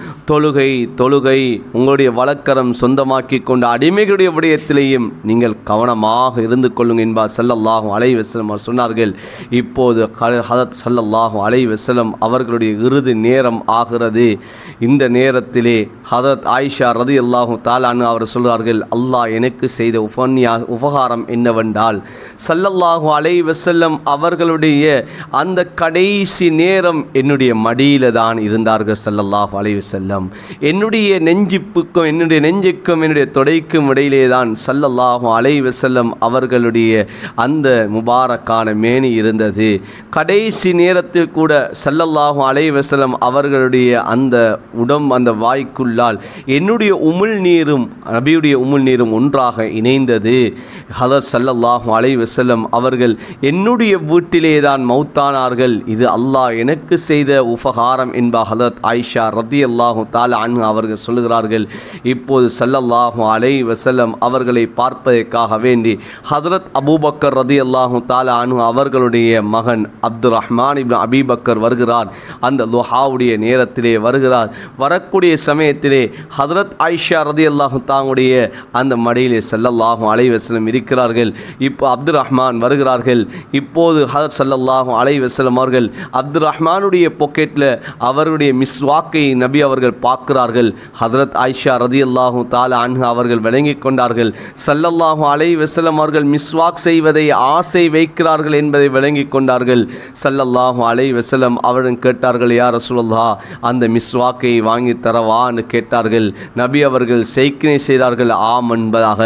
தொழுகை உங்களுடைய வழக்கரம் சொந்தமாக்கி கொண்ட அடிமைகளுடைய விடயத்திலேயும் நீங்கள் கவனமாக இருந்து கொள்ளுங்கள் என்பார் ஸல்லல்லாஹு அலைஹி வஸல்லம் அவர் சொன்னார்கள். இப்போது ஹதரத் ஸல்லல்லாஹு அலைஹி வஸல்லம் அவர்களுடைய இறுதி நேரம் ஆகிறது. இந்த நேரத்திலே ஹதரத் ஆயிஷா ரதியல்லாஹு தஆலா அன்ஹா அவர் சொல்கிறார்கள், அல்லாஹ் எனக்கு செய்த உபகாரம் என்னவென்றால் ஸல்லல்லாஹு அலைஹி வஸல்லம் அவர்களுடைய அந்த கடைசி நேரம் என்னுடைய மடியில தான் இருந்தார்கள். ஸல்லல்லாஹு அலைஹி வஸல்லம் என்னுடைய நெஞ்சுக்கும் என்னுடைய தொடைக்கும் இடையிலே தான் ஸல்லல்லாஹு அலைஹி வஸல்லம் அவர்களுடைய அந்த முபாரக்கான மேனி இருந்தது. கடைசி நேரத்தில் கூட ஸல்லல்லாஹு அலைஹி வஸல்லம் அவர்களுடைய அந்த அந்த வாய்க்குள்ளால் என்னுடைய உமிழ் நீரும் நபியுடைய உமிழ் நீரும் ஒன்றாக இணைந்தது. ஹதரத் ஸல்லல்லாஹு அலைஹி வஸல்லம் அவர்கள் என்னுடைய வீட்டிலே தான் மௌத்தானார்கள், இது அல்லாஹ் எனக்கு செய்த உபகாரம் என்பா ஹதரத் ஆயிஷா ரதியல்லாஹு தஆலா அன்ஹா அவர்கள் சொல்லுகிறார்கள். இப்போது ஸல்லல்லாஹு அலைஹி வஸல்லம் அவர்களை பார்ப்பதற்காக வேண்டி ஹதரத் அபூபக்கர் ரதியல்லாஹு தஆலா அன்ஹு அவர்களுடைய மகன் அப்துர் ரஹ்மான் இப்னு அபீ பக்கர் வருகிறார். அந்த துஹாவுடைய நேரத்திலே வருகிறார். வரக்கூடிய சமயத்திலே ஹதரத் ஆயிஷா ரதியல்லாஹு தாங்களுடைய அந்த மடியிலே ஸல்லல்லாஹு அலைஹி வஸல்லம் இருக்கிறார்கள். இப்போ அப்துர் ரஹ்மான் வருகிறார்கள். இப்போது ஹதரத் ஸல்லல்லாஹு அலைஹி வஸல்லம் அவர்கள் அப்துர் ரஹ்மானுடைய பாக்கெட்டில் அவருடைய மிஸ்வாக்கை நபி அவர்கள் பார்க்கிறார்கள். ஹதரத் ஆயிஷா ரதியல்லாஹு தஆலா அன்ஹா அவர்கள் விளங்கிக் கொண்டார்கள். ஸல்லல்லாஹு அலைஹி வஸல்லம் அவர்கள் மிஸ்வாக் செய்வதை ஆசை வைக்கிறார்கள் என்பதை விளங்கிக் கொண்டார்கள். ஸல்லல்லாஹு அலைஹி வஸல்லம் அவர்கள் கேட்டார்கள், யா ரசூலுல்லாஹ், அந்த மிஸ்வாக்கை வாங்கி தரவான்னு கேட்டார்கள். நபி அவர்கள் செய்கினை செய்தார்கள், ஆம் என்பதாக.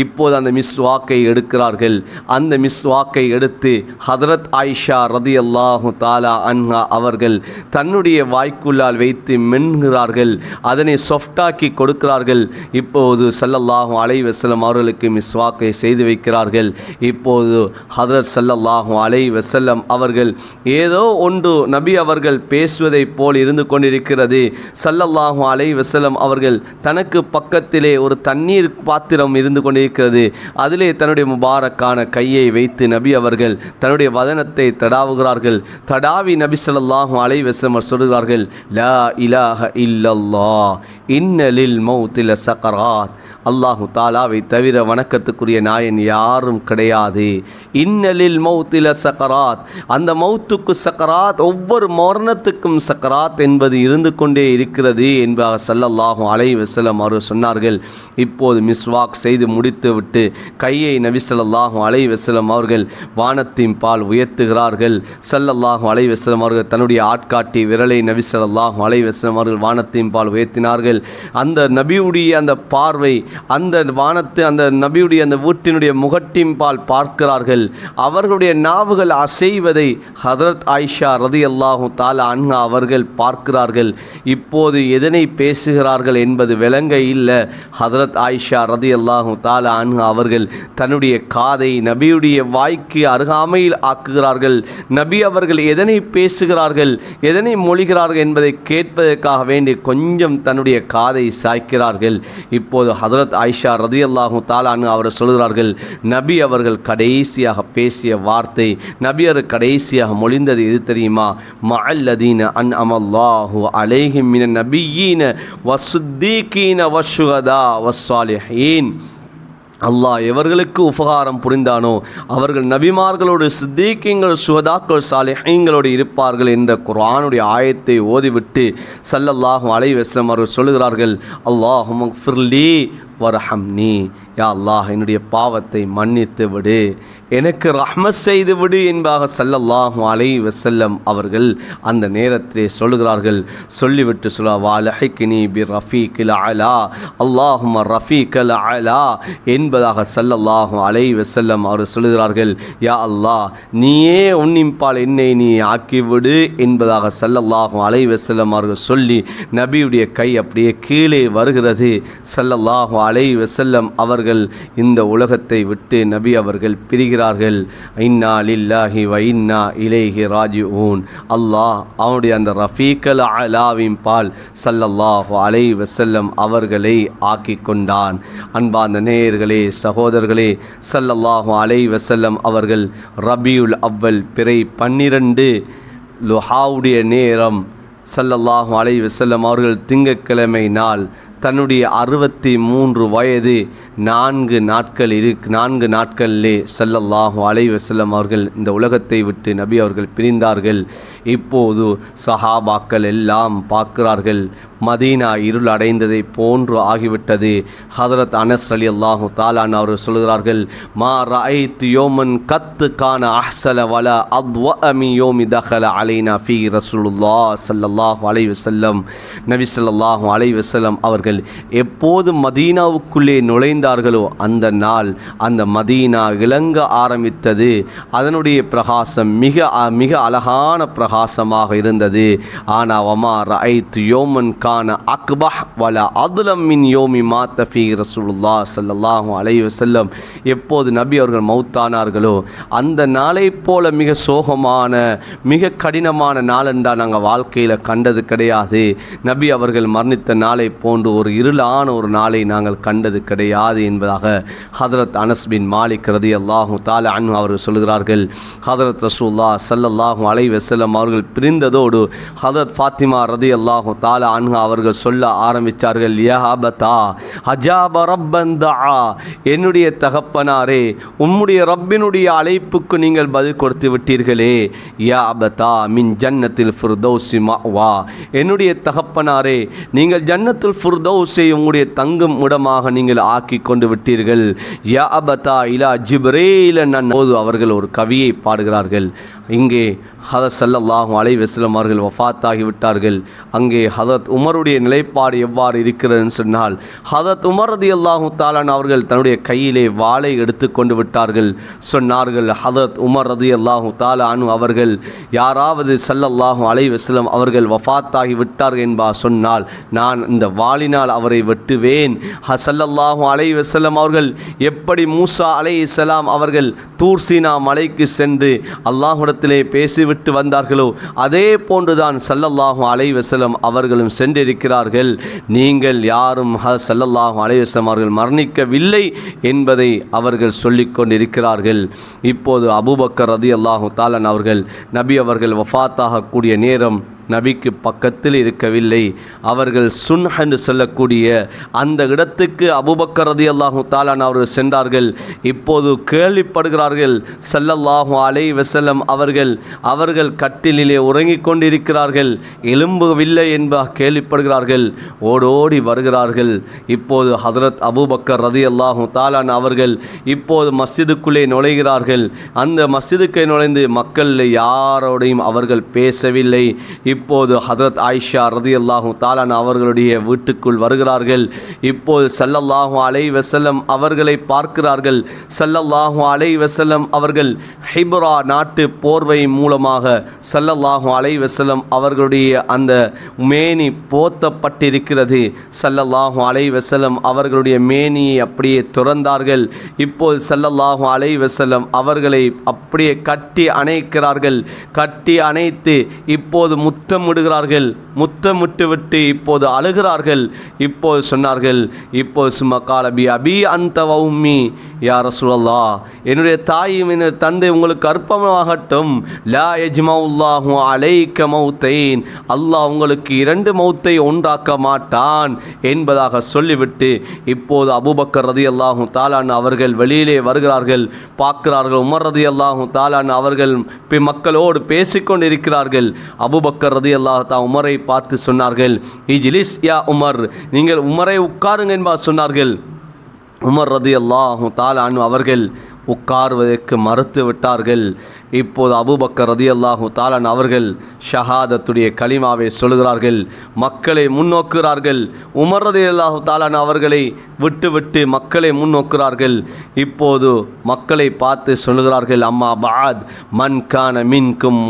இப்போது அந்த மிஸ்வாக்கை எடுக்கிறார்கள். அந்த மிஸ்வாக்கை எடுத்து ஹதரத் ஆயிஷா ரதியல்லாஹு தஆலா அன்ஹா அவர்கள் தன்னுடைய வாய்க்குள்ளால் வைத்து மென்கிறார்கள். அதனை சொஃப்டாக்கி கொடுக்கிறார்கள். இப்போது ஸல்லல்லாஹு அலைஹி வஸல்லம் அவர்களுக்கு மிஸ்வாக்கை செய்து வைக்கிறார்கள். இப்போது ஹதரத் ஸல்லல்லாஹு அலைஹி வஸல்லம் அவர்கள் ஏதோ ஒன்று நபி அவர்கள் பேசுவதை போல் இருந்து கொண்டிருக்கிறது. ஸல்லல்லாஹு அலைஹி வஸல்லம் அவர்கள் தனக்கு பக்கத்திலே ஒரு தண்ணீர் பாத்திரம் இருந்து கொண்டிருக்கிறது. அதிலே தன்னுடைய முபாரக்கான கையை வைத்து நபி அவர்கள் தன்னுடைய வதனத்தை தடாவுகிறார்கள். தடாவி நபி ஸல்லல்லாஹு அலைஹி வஸல்லம் சொல்கிறார்கள், லா இலாஹ இல்லல்லாஹ் இன்னலில் மௌத்தில் சக்கராத். அல்லாஹு தாலாவை தவிர வணக்கத்துக்குரிய நாயன் யாரும் கிடையாது. இன்னலில் மௌத்தில் சக்கராத், அந்த மௌத்துக்கு சக்கராத், ஒவ்வொரு மரணத்துக்கும் சக்கராத் என்பது இருந்து கொண்டே இருக்கிறது என்பதாக ஸல்லல்லாஹு அலைஹி வஸல்லம் அவர்கள் சொன்னார்கள். இப்போது மிஸ்வாக் செய்து முடித்துவிட்டு கையை நபி ஸல்லல்லாஹு அலைஹி வஸல்லம் அவர்கள் வானத்தின் பால் உயர்த்துகிறார்கள். ஸல்லல்லாஹு அலைஹி வஸல்லம் அவர்கள் தன்னுடைய ஆட்காட்டி விரலை நபி ஸல்லல்லாஹு அலைஹி வஸல்லம் அவர்கள் வானத்தின் பால் உயர்த்தினார்கள். அந்த நபியுடைய அந்த பார்வை அந்த வானத்து அந்த நபியுடைய அந்த வீட்டினுடைய முகட்டின் பால் பார்க்கிறார்கள். அவர்களுடைய நாவுகள் அசைவதை ஹதரத் ஆயிஷா ரதியல்லாஹு தஆலா அன்ஹா அவர்கள் பார்க்கிறார்கள். இப்போது எதனை பேசுகிறார்கள் என்பது விளங்க இல்லை. ஹதரத் ஆயிஷா ரதியல்லாஹு தஆலா அன்ஹா அவர்கள் தன்னுடைய காதை நபியுடைய வாய்க்கு அருகாமையில் ஆக்குகிறார்கள். நபி அவர்கள் எதனை பேசுகிறார்கள், எதனை மொழிகிறார்கள் என்பதை கேட்பதற்காக வேண்டி கொஞ்சம் தன்னுடைய காதை சாய்க்கிறார்கள். இப்போது ஹதரத் ஆயிஷா ரதியல்லாஹு தஆலா அன்ஹா அவர் சொல்கிறார்கள், நபி அவர்கள் கடைசியாக பேசிய வார்த்தை, நபி அவர்கள் கடைசியாக மொழிந்தது எது தெரியுமா? மஅல்லதீன அன்அமல்லாஹு அலைஹிம் மினன் நபிய்யீன வஸ்ஸித்தீகீன வஷ்ஷுஹதா வஸ்ஸாலிஹீன். அல்லாஹ் எவர்களுக்கு உபகாரம் புரிந்தானோ அவர்கள் நபிமார்களோடு சித்தீக்கீங்கள் சுஹதாக்கள் சாலிஹீன்களோடு இருப்பார்கள் என்ற குர்ஆனுடைய ஆயத்தை ஓதிவிட்டு ஸல்லல்லாஹு அலைஹி வஸல்லம் அவர்கள் சொல்லுகிறார்கள், அல்லாஹும்ம ஃபிர்லி வர்ஹம்னி, யா அல்லாஹ் என்னுடைய பாவத்தை மன்னித்து விடு, எனக்கு ரஹ்மத் செய்து விடு என்பதாக ஸல்லல்லாஹு அலைஹி வஸல்லம் அவர்கள் அந்த நேரத்திலே சொல்லுகிறார்கள். சொல்லிவிட்டு சொல்லுவா லஹிக்னி பி ரஃபீக்கில் அலா, அல்லாஹும்ம ரஃபீக்கல் அலா என்பதாக ஸல்லல்லாஹு அலைஹி வஸல்லம் அவர் சொல்லுகிறார்கள். யா அல்லாஹ் நீயே உன்னிப்பால் என்னை நீ ஆக்கிவிடு என்பதாக ஸல்லல்லாஹு அலைஹி வஸல்லம் அவர்கள் சொல்லி நபியுடைய கை அப்படியே கீழே வருகிறது. ஸல்லல்லாஹு அலைஹி வஸல்லம் அவர்கள் இந்த உலகத்தை விட்டு நபி அவர்கள் பிரிகிறார்கள். இன்னா லில்லாஹி வ இன்னா இலைஹி ராஜிஊன். அல்லாஹ் அவனுடைய அந்த ரஃபீக்கல் அலாவின் பால் ஸல்லல்லாஹு அலைஹி வஸல்லம் அவர்களை ஆக்கி கொண்டான். அன்பார்ந்த நேயர்களே, சகோதரர்களே, ஸல்லல்லாஹு அலைஹி வஸல்லம் அவர்கள் ரபியுல் அவ்வல் பிறை 12 லுஹாவுடைய நேரம் ஸல்லல்லாஹு அலைஹி வஸல்லம் அவர்கள் திங்கட்கிழமை நாள் தன்னுடைய 63 வயது 4 நாட்களிலே ஸல்லல்லாஹு அலைஹி வஸல்லம் அவர்கள் இந்த உலகத்தை விட்டு நபி அவர்கள் பிரிந்தார்கள். இப்போது சஹாபாக்கள் எல்லாம் பார்க்கிறார்கள், மதீனா இருள் அடைந்ததை போன்று ஆகிவிட்டது. ஹதரத் அனஸ் ரலியல்லாஹு தஆலா அவர்கள் சொல்கிறார்கள், மா ரஅய்து யோமன் கத்து கான அஹ்ஸல வலா அத்வஅ மின் யோமி தஹல அலைனா ஃபீ ரசூலுல்லாஹ் ஸல்லல்லாஹு அலைஹி வஸல்லம். நபி ஸல்லல்லாஹு அலைஹி வஸல்லம் அவர்கள் எப்போது மதீனாவுக்குள்ளே நுழைந்தார்களோ அந்த நாள் அந்த மதீனா இளங்க ஆரம்பித்தது. அதனுடைய பிரகாசம் மிக மிக அழகான பிரகாசமாக இருந்தது. ஆனால் வமா ரஅய்து யோமன் கான அக்பஹ் வல அதுலம் மின் யோமி மாத்த ஃபீ ரசூலுல்லாஹ் ஸல்லல்லாஹு அலைஹி வஸல்லம். எப்போது நபி அவர்கள் மௌத்தானார்களோ அந்த நாளை போல மிக சோகமான மிக கடினமான நாள் என்றால் நாங்கள் வாழ்க்கையில் கண்டது கிடையாது. நபி அவர்கள் மரணித்த நாளை போன்று ஒரு இருளான ஒரு நாளை நாங்கள் கண்டது கிடையாது என்பதாக ஹதரத் அனஸ் பின் மாலிக் ரலியல்லாஹு தஆலா அன்ஹு அவர்கள் சொல்கிறார்கள். ஹதரத் ரசூலுல்லாஹ் ஸல்லல்லாஹு அலைஹி வஸல்லம் அவர்கள் பிரிந்ததோடு ஹதரத் ஃபாத்திமா ரலியல்லாஹு தஆலா அன்ஹு அவர்கள் சொல்ல ஆரம்பித்தார்கள், யா அபதா அஜாப ரப்பன் தஆ, என்னுடைய தகப்பனாரே உம்முடைய ரப்பினுடைய அழைப்புக்கு நீங்கள் பதில் கொடுத்து விட்டீர்களே. யா அபதா மின் ஜன்னத்தில் ஃபிர்தௌஸி மஅவா, என்னுடைய தகப்பனாரே நீங்கள் ஜன்னத்துல் ஃபிர்தௌஸை உங்களுடைய தங்கும் இடமாக நீங்கள் ஆக்கி கொண்டு விட்டீர்கள். யா அபதா இலா ஜிப்ரீல் போது அவர்கள் ஒரு கவியை பாடுகிறார்கள். இங்கே ஹதரத் ஸல்லல்லாஹு அலைஹி வஸல்லம் அவர்கள் வஃபாத்தாகி விட்டார்கள். அங்கே ஹதரத் உமருடைய நிலைப்பாடு எவ்வாறு இருக்கிறதுன்னு சொன்னால், ஹதரத் உமர் ரலியல்லாஹு தஆலா அவர்கள் தன்னுடைய கையிலே வாளை எடுத்து கொண்டு விட்டார்கள். சொன்னார்கள், ஹதரத் உமர் ரலியல்லாஹு தஆலா அன்ஹு அவர்கள் யாராவது ஸல்லல்லாஹு அலைஹி வஸல்லம் அவர்கள் வஃபாத்தாகி விட்டார்கள் என்பா சொன்னால் நான் இந்த வாளினால் அவரை வெட்டுவேன். ஸல்லல்லாஹு அலைஹி வஸல்லம் அவர்கள் எப்படி மூசா அலைஹிஸ்ஸலாம் அவர்கள் தூர் சீனா மலைக்கு சென்று அல்லாஹ்விடத்திலே பேசிவிட்டு வந்தார்களோ அதே போன்றுதான் ஸல்லல்லாஹு அலைஹி வஸல்லம் அவர்களும் சென்றிருக்கிறார்கள். நீங்கள் யாரும் ஸல்லல்லாஹு அலைஹி வஸல்லம் அவர்கள் மரணிக்கவில்லை என்பதை அவர்கள் சொல்லிக் கொண்டிருக்கிறார்கள். இப்போது அபூபக்கர் ரலியல்லாஹு தஆலா அவர்கள் நபி அவர்கள் வஃபாத்தாகக்கூடிய நேரம் நபிக்கு பக்கத்தில் இருக்கவில்லை. அவர்கள் சுன்ஹ் என்று சொல்லக்கூடிய அந்த இடத்துக்கு அபூபக்கர் ரலியல்லாஹு தஆலா அவர்கள் சென்றார்கள். இப்போது கேள்விப்படுகிறார்கள் ஸல்லல்லாஹு அலைஹி வஸல்லம் அவர்கள் கட்டிலிலே உறங்கிக் கொண்டிருக்கிறார்கள், எழும்பவில்லை என்ப கேள்விப்படுகிறார்கள். ஓடோடி வருகிறார்கள். இப்போது ஹதரத் அபூபக்கர் ரலியல்லாஹு தஆலா அவர்கள் இப்போது மஸ்ஜிதுக்குள்ளே நுழைகிறார்கள். அந்த மஸ்ஜிதுக்கு நுழைந்து மக்கள் யாரோடையும் அவர்கள் பேசவில்லை. இப்போது ஹதரத் ஆயிஷா ரலியல்லாஹு தஆலா அவர்களுடைய வீட்டுக்குள் வருகிறார்கள். இப்போது ஸல்லல்லாஹு அலைஹி வஸல்லம் அவர்களை பார்க்கிறார்கள். ஸல்லல்லாஹு அலைஹி வஸல்லம் அவர்கள் ஹிப்ரா நாட்டு போர்வை மூலமாக ஸல்லல்லாஹு அலைஹி வஸல்லம் அவர்களுடைய அந்த மேனி போத்தப்பட்டிருக்கிறது. ஸல்லல்லாஹு அலைஹி வஸல்லம் அவர்களுடைய மேனியை அப்படியே துறந்தார்கள். இப்போது ஸல்லல்லாஹு அலைஹி வஸல்லம் அவர்களை அப்படியே கட்டி அணைக்கிறார்கள். கட்டி அணைத்து இப்போது முத்தமிடுகிறார்கள். முத்தமிட்டு விட்டு இப்போது அழுகிறார்கள். இப்போது சொன்னார்கள், இப்போது சும்மா காலபி அபி அந்த வௌமி யா ரசூலல்லாஹ், என்னுடைய தாயும் என்னுடைய தந்தை உங்களுக்கு அர்ப்பணமாகட்டும். லா யஜ்மவுல்லாஹு அலைக்க மௌத்தைன், அல்லாஹ் உங்களுக்கு 2 மௌத்தை ஒன்றாக்க மாட்டான் என்பதாக சொல்லிவிட்டு இப்போது அபூபக்கர் ரலியல்லாஹு தஆலா அவர்கள் வெளியிலே வருகிறார்கள். பார்க்கிறார்கள் உமர் ரலியல்லாஹு தஆலா அவர்கள் மக்களோடு பேசிக்கொண்டிருக்கிறார்கள். அபூபக்கர் ரலியல்லாஹு தஆலா உமரை பார்த்து சொன்னார்கள், இஜ்லிஸ் யா உமர், நீங்கள் உமரை உட்காருங்க என்பா சொன்னார்கள். உமர் ரலியல்லாஹு தஆலா அவர்கள் உட்கார்வதற்கு மறுத்து விட்டார்கள். இப்போது அபூபக்கர் ரலியல்லாஹு தஆலா அவர்கள் ஷஹாதத்துடைய கலிமாவை சொல்கிறார்கள். மக்களை முன்னோக்குகிறார்கள். உமர் ரலியல்லாஹு தஆலா அவர்களை விட்டு மக்களை முன்னோக்குகிறார்கள். இப்போது மக்களை பார்த்து சொல்கிறார்கள், அம்மா பஅத் மன் கான மின்கும்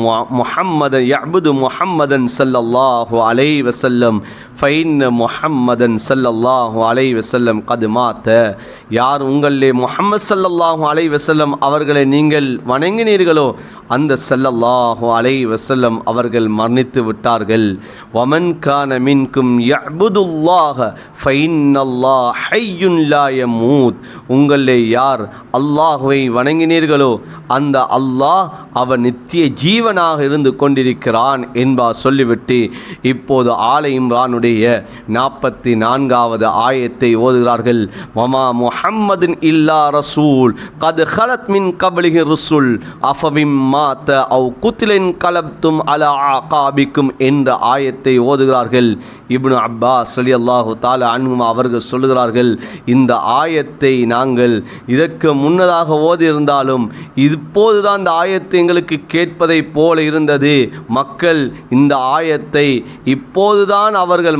முஹம்மதன் யஅபுது முஹம்மதன் ஸல்லல்லாஹு அலைஹி வஸல்லம் ஃபைன்ன முஹம்மதன் ஸல்லல்லாஹு அலைஹி வஸல்லம் கத் மாத, யார் உங்களிலே முஹம்மது ஸல்லல்லாஹு அலைஹி வஸல்லம் அவர்களை நீங்கள் வணங்கினீர்களோ அந்த ஸல்லல்லாஹு அலைஹி வஸல்லம் அவர்கள் மரணித்து விட்டார்கள். வமன் கான மின்கும் யஅபுதுல்லாஹ ஃபைன்னல்லாஹ ஹய்யுன் லா யமூத், உங்களிலே யார் அல்லாஹ்வை வணங்கினீர்களோ அந்த அல்லாஹ் அவன் நித்திய ஜீவனாக இருந்து கொண்டிருக்கிறான் என்பா சொல்லிவிட்டு இப்போது ஆல இம்ரானுடைய 44வது ஆயத்தை ஓதுகிறார்கள். வமா முஹம்மதின் இல்லா ரசூல் கத் خلت من قبله الرسل أفبمات أو قتل انقلبتم على أعقابكم என்ற ஆயத்தை ஓதுகிறார்கள். இப்னு அப்பாஸ் ரலியல்லாஹு தஆலா அன்ஹுமா அவர்கள் சொல்கிறார்கள், இந்த ஆயத்தை நாங்கள் இதற்கு முன்னதாக ஓதியிருந்தாலும் இப்போதுதான் இந்த ஆயத்தை எங்களுக்கு கேட்பதை போல இருந்தது. மக்கள் இந்த ஆயத்தை இப்போதுதான்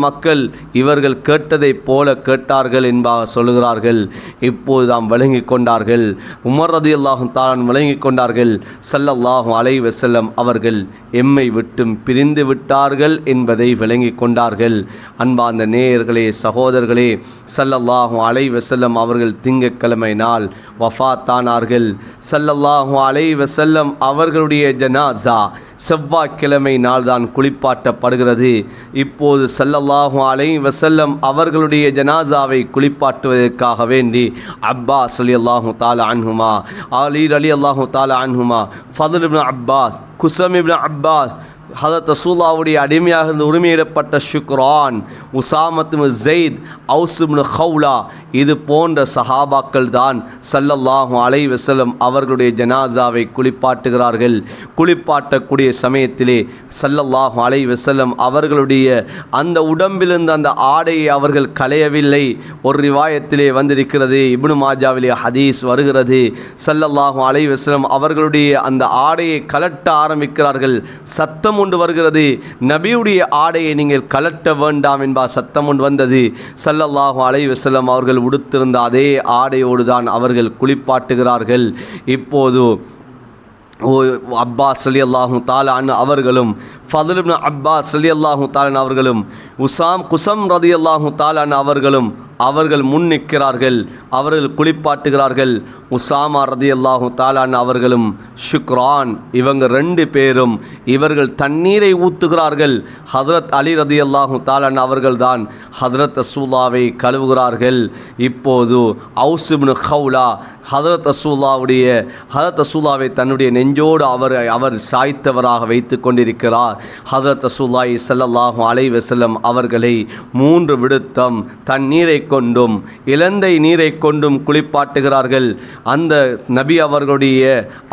மக்கள் இவர்கள் கேட்டதை போல கேட்டார்கள் என்பதாக சொல்கிறார்கள். இப்போதுதான் விளங்கி கொண்டார்கள். உமர் ரலியல்லாஹு தஆலா விளங்கிக் கொண்டார்கள், ஸல்லல்லாஹு அலைஹி வஸல்லம் அவர்கள் எம்மை விட்டும் பிரிந்து விட்டார்கள் என்பதை விளங்கிக் கொண்டார்கள். அன்பார்ந்த நேயர்களே, சகோதரர்களே, ஸல்லல்லாஹு அலைஹி வஸல்லம் அவர்கள் திங்கட்கிழமை நாள் வஃபாத்தானார்கள். ஸல்லல்லாஹு அலைஹி வஸல்லம் அவர்களுடைய ஜனாஸா செவ்வாய்க்கிழமை நாள் தான் குளிப்பாட்டப்படுகிறது. இப்போது ஸல்லல்லாஹு அலைஹி வஸல்லம் அவர்களுடைய ஜனாஸாவை குளிப்பாட்டுவதற்காக வேண்டி அப்பாஸ் ரலியல்லாஹு தஆலா அன்ஹுமா, அலி ரலியல்லாஹு தஆலா அன்ஹுமா, ஃபதுல் இப்னு அப்பாஸ், குஸம் இப்னு அப்பாஸ், ஹதரத் ரசூலுல்லாஹ்வுடைய அடிமையாக இருந்து உரிமையிடப்பட்ட ஷுக்ரான், உசாமத் இப்னு ஸைத், அவுஸ் இப்னு ஹவுலா, இது போன்ற சஹாபாக்கள் தான் ஸல்லல்லாஹு அலைஹி வஸல்லம் அவர்களுடைய ஜனாஸாவை குளிப்பாட்டுகிறார்கள். குளிப்பாட்டக்கூடிய சமயத்திலே ஸல்லல்லாஹு அலைஹி வஸல்லம் அவர்களுடைய அந்த உடம்பிலிருந்து அந்த ஆடையை அவர்கள் களையவில்லை. ஒரு ரிவாயத்திலே வந்திருக்கிறது, இப்னு மாஜாவிலே ஹதீஸ் வருகிறது, ஸல்லல்லாஹு அலைஹி வஸல்லம் அவர்களுடைய அந்த ஆடையை கலட்ட ஆரம்பிக்கிறார்கள். சத்தம் ஒன்று வருகிறது, நபியுடைய ஆடையை நீங்கள் கலட்ட வேண்டாம் என்பார் சத்தம் ஒன்று வந்தது. ஸல்லல்லாஹு அலைஹி வஸல்லம் அவர்கள் உடுத்திருந்த அதே ஆடையோடு தான் அவர்கள் குளிப்பாட்டுகிறார்கள். இப்போது அப்பாஸ் ரலியல்லாஹு தஆலா அன்ஹு அவர்களும், ஃபதுல் இப்னு அப்பாஸ் ரலியல்லாஹு தஆலா அவர்களும், குஸம் ரலியல்லாஹு தஆலா அவர்களும் அவர்கள் முன் நிற்கிறார்கள். அவர்கள் குளிப்பாட்டுகிறார்கள். உசாமா ரலியல்லாஹு தஆலா அவர்களும் ஷுக்ரான், இவங்க ரெண்டு பேரும் இவர்கள் தண்ணீரை ஊற்றுகிறார்கள். ஹதரத் அலி ரலியல்லாஹு தஆலா அவர்கள் தான் ஹதரத் ரசூலுல்லாவை கழுவுகிறார்கள். இப்போது அவுஸ் இப்னு ஹவுலா ஹதரத் ரசூலுல்லாவை தன்னுடைய நெஞ்சோடு அவர் சாய்த்தவராக வைத்து கொண்டிருக்கிறார். ஹதரத் ரசூலுல்லாஹி ஸல்லல்லாஹு அலைஹி வஸல்லம் அவர்களை 3 விடுத்தம் தண்ணீரை கொண்டும் இலந்தை நீரை கொண்டும் குளிப்பாட்டுகிறார்கள். அந்த நபி அவர்களுடைய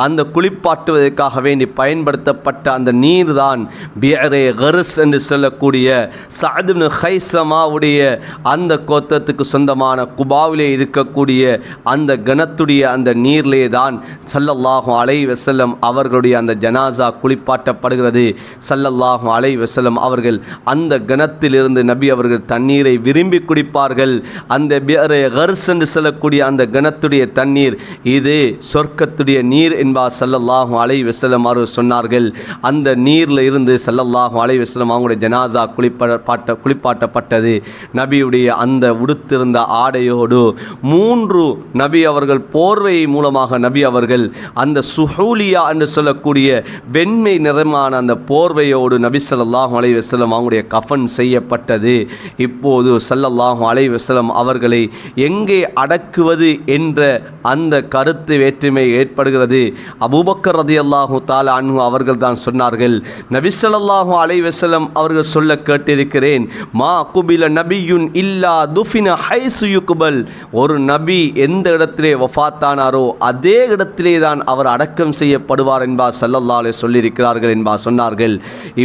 அந்த குளிப்பாட்டுவதற்காக வேண்டி பயன்படுத்தப்பட்ட அந்த நீர் தான் பியரே கர்ஸ் என்று சொல்லக்கூடிய சஅத் இப்னு ஹைஸமாவுடைய அந்த கோத்திரத்துக்கு சொந்தமான குபாவிலே இருக்கக்கூடிய அந்த கணத்துடைய அந்த நீரிலே தான் ஸல்லல்லாஹு அலைஹி வஸல்லம் அவர்களுடைய அந்த ஜனாஸா குளிப்பாட்டப்படுகிறது. ஸல்லல்லாஹு அலைஹி வஸல்லம் அவர்கள் அந்த கணத்திலிருந்து நபி அவர்கள் தண்ணீரை விரும்பி குடிப்பார்கள். அந்த பியரே கர்ஸ் என்று சொல்லக்கூடிய அந்த கணத்துடைய தண்ணீர் இது சொர்க்கத்துடைய நீர் என்பார் ஸல்லல்லாஹு அலைஹி வஸல்லம் அவர்கள் சொன்னார்கள். அந்த நீரில் இருந்து ஸல்லல்லாஹு அலைஹி வஸல்லம் அவங்களுடைய ஜனாஸா குளிப்பாட்டப்பட்டது. நபியுடைய அந்த உடுத்திருந்த ஆடையோடு 3 நபி அவர்கள் போர்வை மூலமாக நபி அவர்கள் அந்த சுஹூலியா என்று சொல்லக்கூடிய வெண்மை நிறமான அந்த போர்வையோடு நபி ஸல்லல்லாஹு அலைஹி வஸல்லம் அவங்களுடைய கஃன் செய்யப்பட்டது. இப்போது ஸல்லல்லாஹு அலைஹி வஸல்லம் அவர்களை எங்கே அடக்குவது என்ற அந்த கருத்து வேற்றுமை ஏற்படுகிறது. அபூபக்கர் ரலியல்லாஹு தஆலா அன்ஹு அவர்கள் தான் சொன்னார்கள், நபி ஸல்லல்லாஹு அலைஹி வஸல்லம் அவர்கள் சொல்ல கேட்டிருக்கிறேன், மா குபில நபியுன் இல்லா துஃபின ஹைசு யுக்பல், ஒரு நபி எந்த இடத்திலே வஃபாத்தானாரோ அதே இடத்திலே தான் அவர் அடக்கம் செய்யப்படுவார் என்பார் ஸல்லல்லாஹு அலைஹி சொல்லியிருக்கிறார்கள் என்பார் சொன்னார்கள்.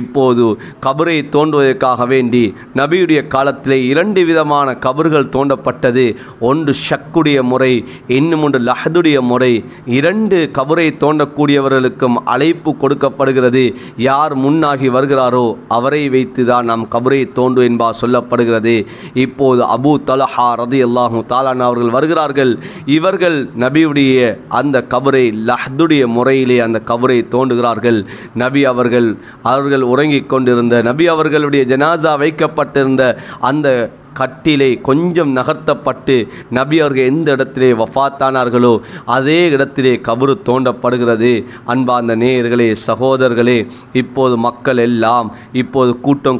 இப்போது கபரை தோண்டுவதற்காக வேண்டி நபியுடைய காலத்திலே 2 விதமான கபர்கள் தோண்டப்பட்டது. ஒன்று ஷக்குடைய முறை, இன்னும் ஒன்று லஹதுடைய முறை. 2 கபரை தோண்டக்கூடியவர்களுக்கும் அழைப்பு கொடுக்கப்படுகிறது. யார் முன்னாகி வருகிறாரோ அவரை வைத்து தான் நாம் கபரை தோண்டு என்பார் சொல்லப்படுகிறது. இப்போது அபூ தல்ஹா ரலியல்லாஹு தஆலா அவர்கள் வருகிறார்கள். இவர்கள் நபியுடைய அந்த கபரை லஹதுடைய முறையிலே அந்த கபரை தோண்டுகிறார்கள். நபி அவர்கள் உறங்கிக் கொண்டிருந்த நபி அவர்களுடைய ஜனாஸா வைக்கப்பட்டிருந்த அந்த கட்டிலே கொஞ்சம் நகர்த்தப்பட்டு நபி அவர்கள் எந்த இடத்திலே வஃபாத்தானார்களோ அதே இடத்திலே கபரு தோண்டப்படுகிறது. அன்பார்ந்த நேயர்களே, சகோதரர்களே, இப்போது மக்கள் எல்லாம் இப்போது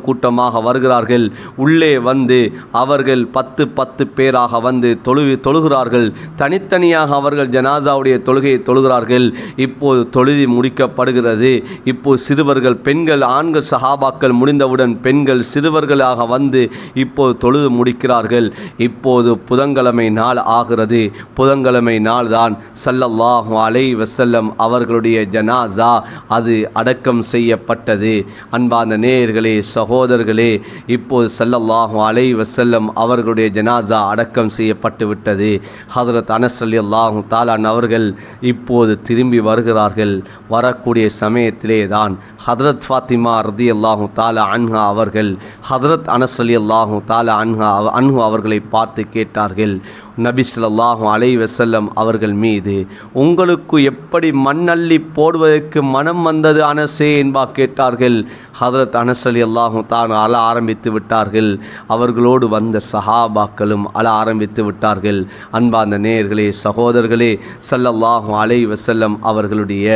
கூட்டமாக வருகிறார்கள். உள்ளே வந்து அவர்கள் 10 பேராக வந்து தொழுகிறார்கள். தனித்தனியாக அவர்கள் ஜனாசாவுடைய தொழுகையை தொழுகிறார்கள். இப்போது தொழுதி முடிக்கப்படுகிறது. இப்போது சிறுவர்கள், பெண்கள், ஆண்கள் சஹாபாக்கள் முடிந்தவுடன் பெண்கள் சிறுவர்களாக வந்து இப்போது தொழுது முடிக்கிறார்கள். இப்போது புதன்கிழமை நாள் ஆகிறது. புதன்கிழமை நாள் தான் ஸல்லல்லாஹு அலைஹி வஸல்லம் அவர்களுடைய ஜனாஸா அது அடக்கம் செய்யப்பட்டது. அன்பார்ந்த நேயர்களே, சகோதரர்களே, இப்போது ஸல்லல்லாஹு அலைஹி வஸல்லம் அவர்களுடைய ஜனாஸா அடக்கம் செய்யப்பட்டு விட்டது. ஹதரத் அனஸ் ரலியல்லாஹு தஆலா அவர்கள் இப்போது திரும்பி வருகிறார்கள். வரக்கூடிய சமயத்திலே தான் ஹதரத் ஃபாத்திமா ரலியல்லாஹு தஆலா அன்ஹா அவர்கள் ஹதரத் அனஸ் ரலியல்லாஹு தஆலா அன்ஹு அவர்களை பார்த்து கேட்டார்கள், நபி ஸல்லல்லாஹு அலைஹி வஸல்லம் அவர்கள் மீது உங்களுக்கு எப்படி மண்ணள்ளி போடுவதற்கு மனம் வந்தது அனஸே என்பா கேட்டார்கள். ஹதரத் அனஸ் ரலியல்லாஹு தஆலா அழ ஆரம்பித்து விட்டார்கள். அவர்களோடு வந்த சஹாபாக்களும் அழ ஆரம்பித்து விட்டார்கள். அன்பார்ந்த நேயர்களே, சகோதரர்களே, ஸல்லல்லாஹு அலைஹி வஸல்லம் அவர்களுடைய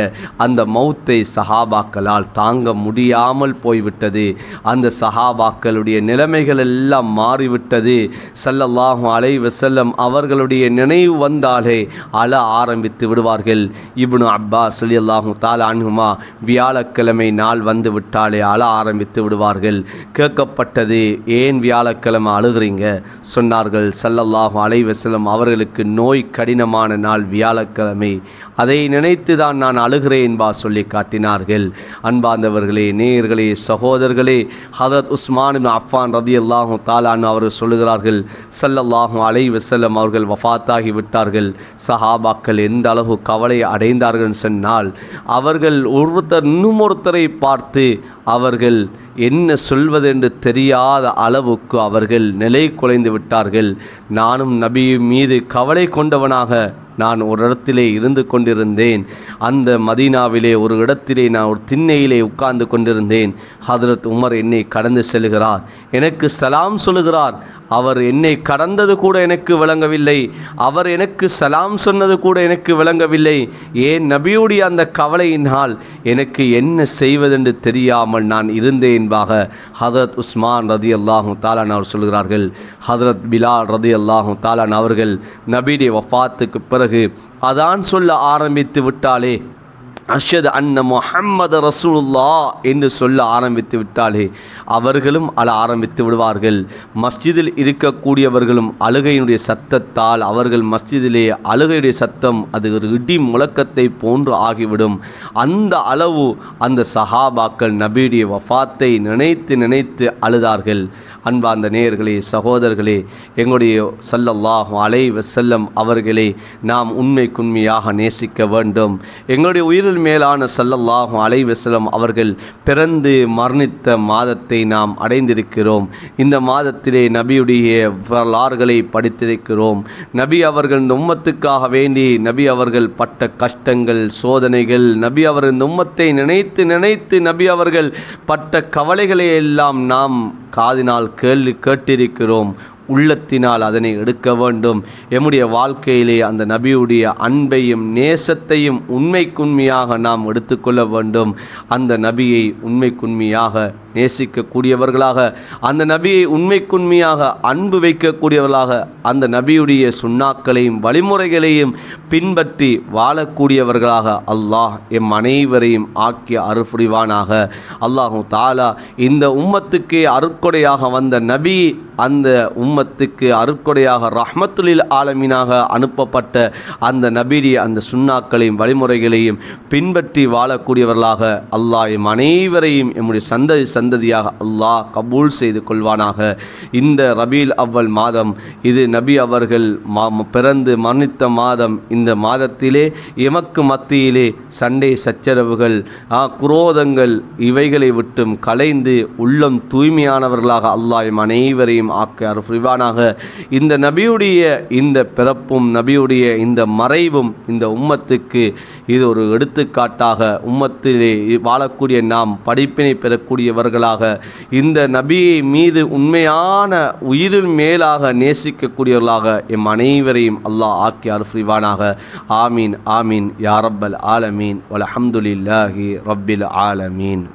அந்த மௌத்தை சஹாபாக்களால் தாங்க முடியாமல் போய்விட்டது. அந்த சஹாபாக்களுடைய நிலைமைகள் எல்லாம் மாறிவிட்டது. ஸல்லல்லாஹு அலைஹி வஸல்லம் அவர்களுடைய நினைவு வந்தாலே அழ ஆரம்பித்து விடுவார்கள். இப்னு அப்பாஸ் ரலியல்லாஹு தஆலா அன்ஹுமா வியாழக்கிழமை நாள் வந்து விட்டாலே அழ ஆரம்பித்து விடுவார்கள். கேட்கப்பட்டது, ஏன் வியாழக்கிழமை அழுகிறீங்க? சொன்னார்கள், ஸல்லல்லாஹு அலைஹி வஸல்லம் அவர்களுக்கு நோய் கடினமான நாள் வியாழக்கிழமை, அதை நினைத்து தான் நான் அழுகிறேன் என்பா சொல்லி காட்டினார்கள். அன்பார்ந்தவர்களே, நேயர்களே, சகோதரர்களே, ஹதரத் உஸ்மான் இப்னு அஃபான் ரலியல்லாஹு தஆலா அன்ஹு அவர்கள் சொல்லுகிறார்கள், ஸல்லல்லாஹு அலைஹி வஸல்லம் அவர்கள் வஃபாத்தாகி விட்டார்கள். சஹாபாக்கள் எந்த அளவு கவலை அடைந்தார்கள் சொன்னால், அவர்கள் ஒருத்தர் இன்னும் ஒருத்தரை பார்த்து அவர்கள் என்ன சொல்வதென்று தெரியாத அளவுக்கு அவர்கள் நிலை குலைந்து விட்டார்கள். நானும் நபி மீது கவலை கொண்டவனாக நான் ஒரு இடத்திலே இருந்து கொண்டிருந்தேன். அந்த மதீனாவிலே ஒரு இடத்திலே நான் ஒரு திண்ணையிலே உட்கார்ந்து கொண்டிருந்தேன். ஹதரத் உமர் என்னை கடந்து செல்கிறார், எனக்கு சலாம் சொல்லுகிறார். அவர் என்னை கடந்தது கூட எனக்கு விளங்கவில்லை, அவர் எனக்கு சலாம் சொன்னது கூட எனக்கு விளங்கவில்லை. ஏன் நபியுடைய அந்த கவலையினால் எனக்கு என்ன செய்வதென்று தெரியாமல் நான் இருந்தேன் என்பாக ஹதரத் உஸ்மான் ரலியல்லாஹு தஆலா அவர் சொல்கிறார்கள். ஹதரத் பிலால் ரலியல்லாஹு தஆலா அவர்கள் நபியுடைய வஃபாத்துக்கு பிறகு அதான் சொல்ல ஆரம்பித்து விட்டாலே, அஷ்ஹது அன்ன முஹம்மது ரசூலுல்லாஹ் என்று சொல்ல ஆரம்பித்து விட்டாலே அவர்களும் அழ ஆரம்பித்து விடுவார்கள். மஸ்ஜிதில் இருக்கக்கூடியவர்களும் அழுகையினுடைய சத்தத்தால் அவர்கள் மஸ்ஜிதிலே அழுகையுடைய சத்தம் அது ஒரு இடி முழக்கத்தை போன்று ஆகிவிடும். அந்த அளவு அந்த சஹாபாக்கள் நபியுடைய வஃபாத்தை நினைத்து நினைத்து அழுதார்கள். அன்பார்ந்த நேயர்களே, சகோதரர்களே, எங்களுடைய ஸல்லல்லாஹு அலைஹி வஸல்லம் அவர்களை நாம் உண்மைக்குண்மையாக நேசிக்க வேண்டும். எங்களுடைய உயிரில் மேலான ஸல்லல்லாஹு அலைஹி வஸல்லம் அவர்கள் பிறந்து மரணித்த மாதத்தை நாம் அடைந்திருக்கிறோம். இந்த மாதத்திலே நபியுடைய வரலாறுகளை படித்திருக்கிறோம். நபி அவர்கள் இந்த உம்மத்துக்காக வேண்டி நபி அவர்கள் பட்ட கஷ்டங்கள், சோதனைகள், நபி அவர்கள் இந்த உம்மத்தை நினைத்து நினைத்து நபி அவர்கள் பட்ட கவலைகளை எல்லாம் நாம் காதினால் கேட்டிருக்கிறோம். உள்ளத்தினால் அதனை எடுக்க வேண்டும். எம்முடைய வாழ்க்கையிலே அந்த நபியுடைய அன்பையும் நேசத்தையும் உண்மைக்குண்மையாக நாம் எடுத்துக்கொள்ள வேண்டும். அந்த நபியை உண்மைக்குண்மையாக நேசிக்கக்கூடியவர்களாக, அந்த நபியை உண்மைக்குண்மையாக அன்பு வைக்கக்கூடியவர்களாக, அந்த நபியுடைய சுன்னாக்களையும் வழிமுறைகளையும் பின்பற்றி வாழக்கூடியவர்களாக அல்லாஹ் எம் அனைவரையும் ஆக்கிய அருள் புரிவானாக. அல்லாஹு தஆலா இந்த உம்மத்துக்கே அருட்கொடையாக வந்த நபி, அந்த உம்மத்துக்கு அருட்கொடையாக ரஹ்மத்துலில் ஆலமீனாக அனுப்பப்பட்ட அந்த நபியுடைய அந்த சுன்னாக்களையும் வழிமுறைகளையும் பின்பற்றி வாழக்கூடியவர்களாக அல்லாஹ் எம் அனைவரையும் எம்முடைய சந்ததியாக அல்லாஹ் கபூல் செய்து கொள்வானாக. இந்த ரபீல் அவ்வல் மாதம், இது நபி அவர்கள் பிறந்து மரணித்த மாதம். இந்த மாதத்திலே எமக்கு மத்தியிலே சண்டை சச்சரவுகள், குரோதங்கள் இவைகளை விட்டும் கலைந்து உள்ளம் தூய்மையானவர்களாக அல்லாஹ் எம் அனைவரையும் ஆக்க அருள் புரிவானாக. இந்த நபியுடைய இந்த பிறப்பும் நபியுடைய இந்த மறைவும் இந்த உம்மத்துக்கு இது ஒரு எடுத்துக்காட்டாக, உம்மத்திலே வாழக்கூடிய நாம் படிப்பினை பெறக்கூடியவர்களாக, இந்த நபியை மீது உண்மையான உயிரின் மேலாக நேசிக்கக்கூடியவர்களாக எம் அனைவரையும் அல்லாஹ் ஆக்கி அருள் புரிவானாக. ஆமீன் ஆமீன் யா ரப்பல் ஆலமீன் வல்ஹம்துலில்லாஹி ரப்பில் ஆலமீன்.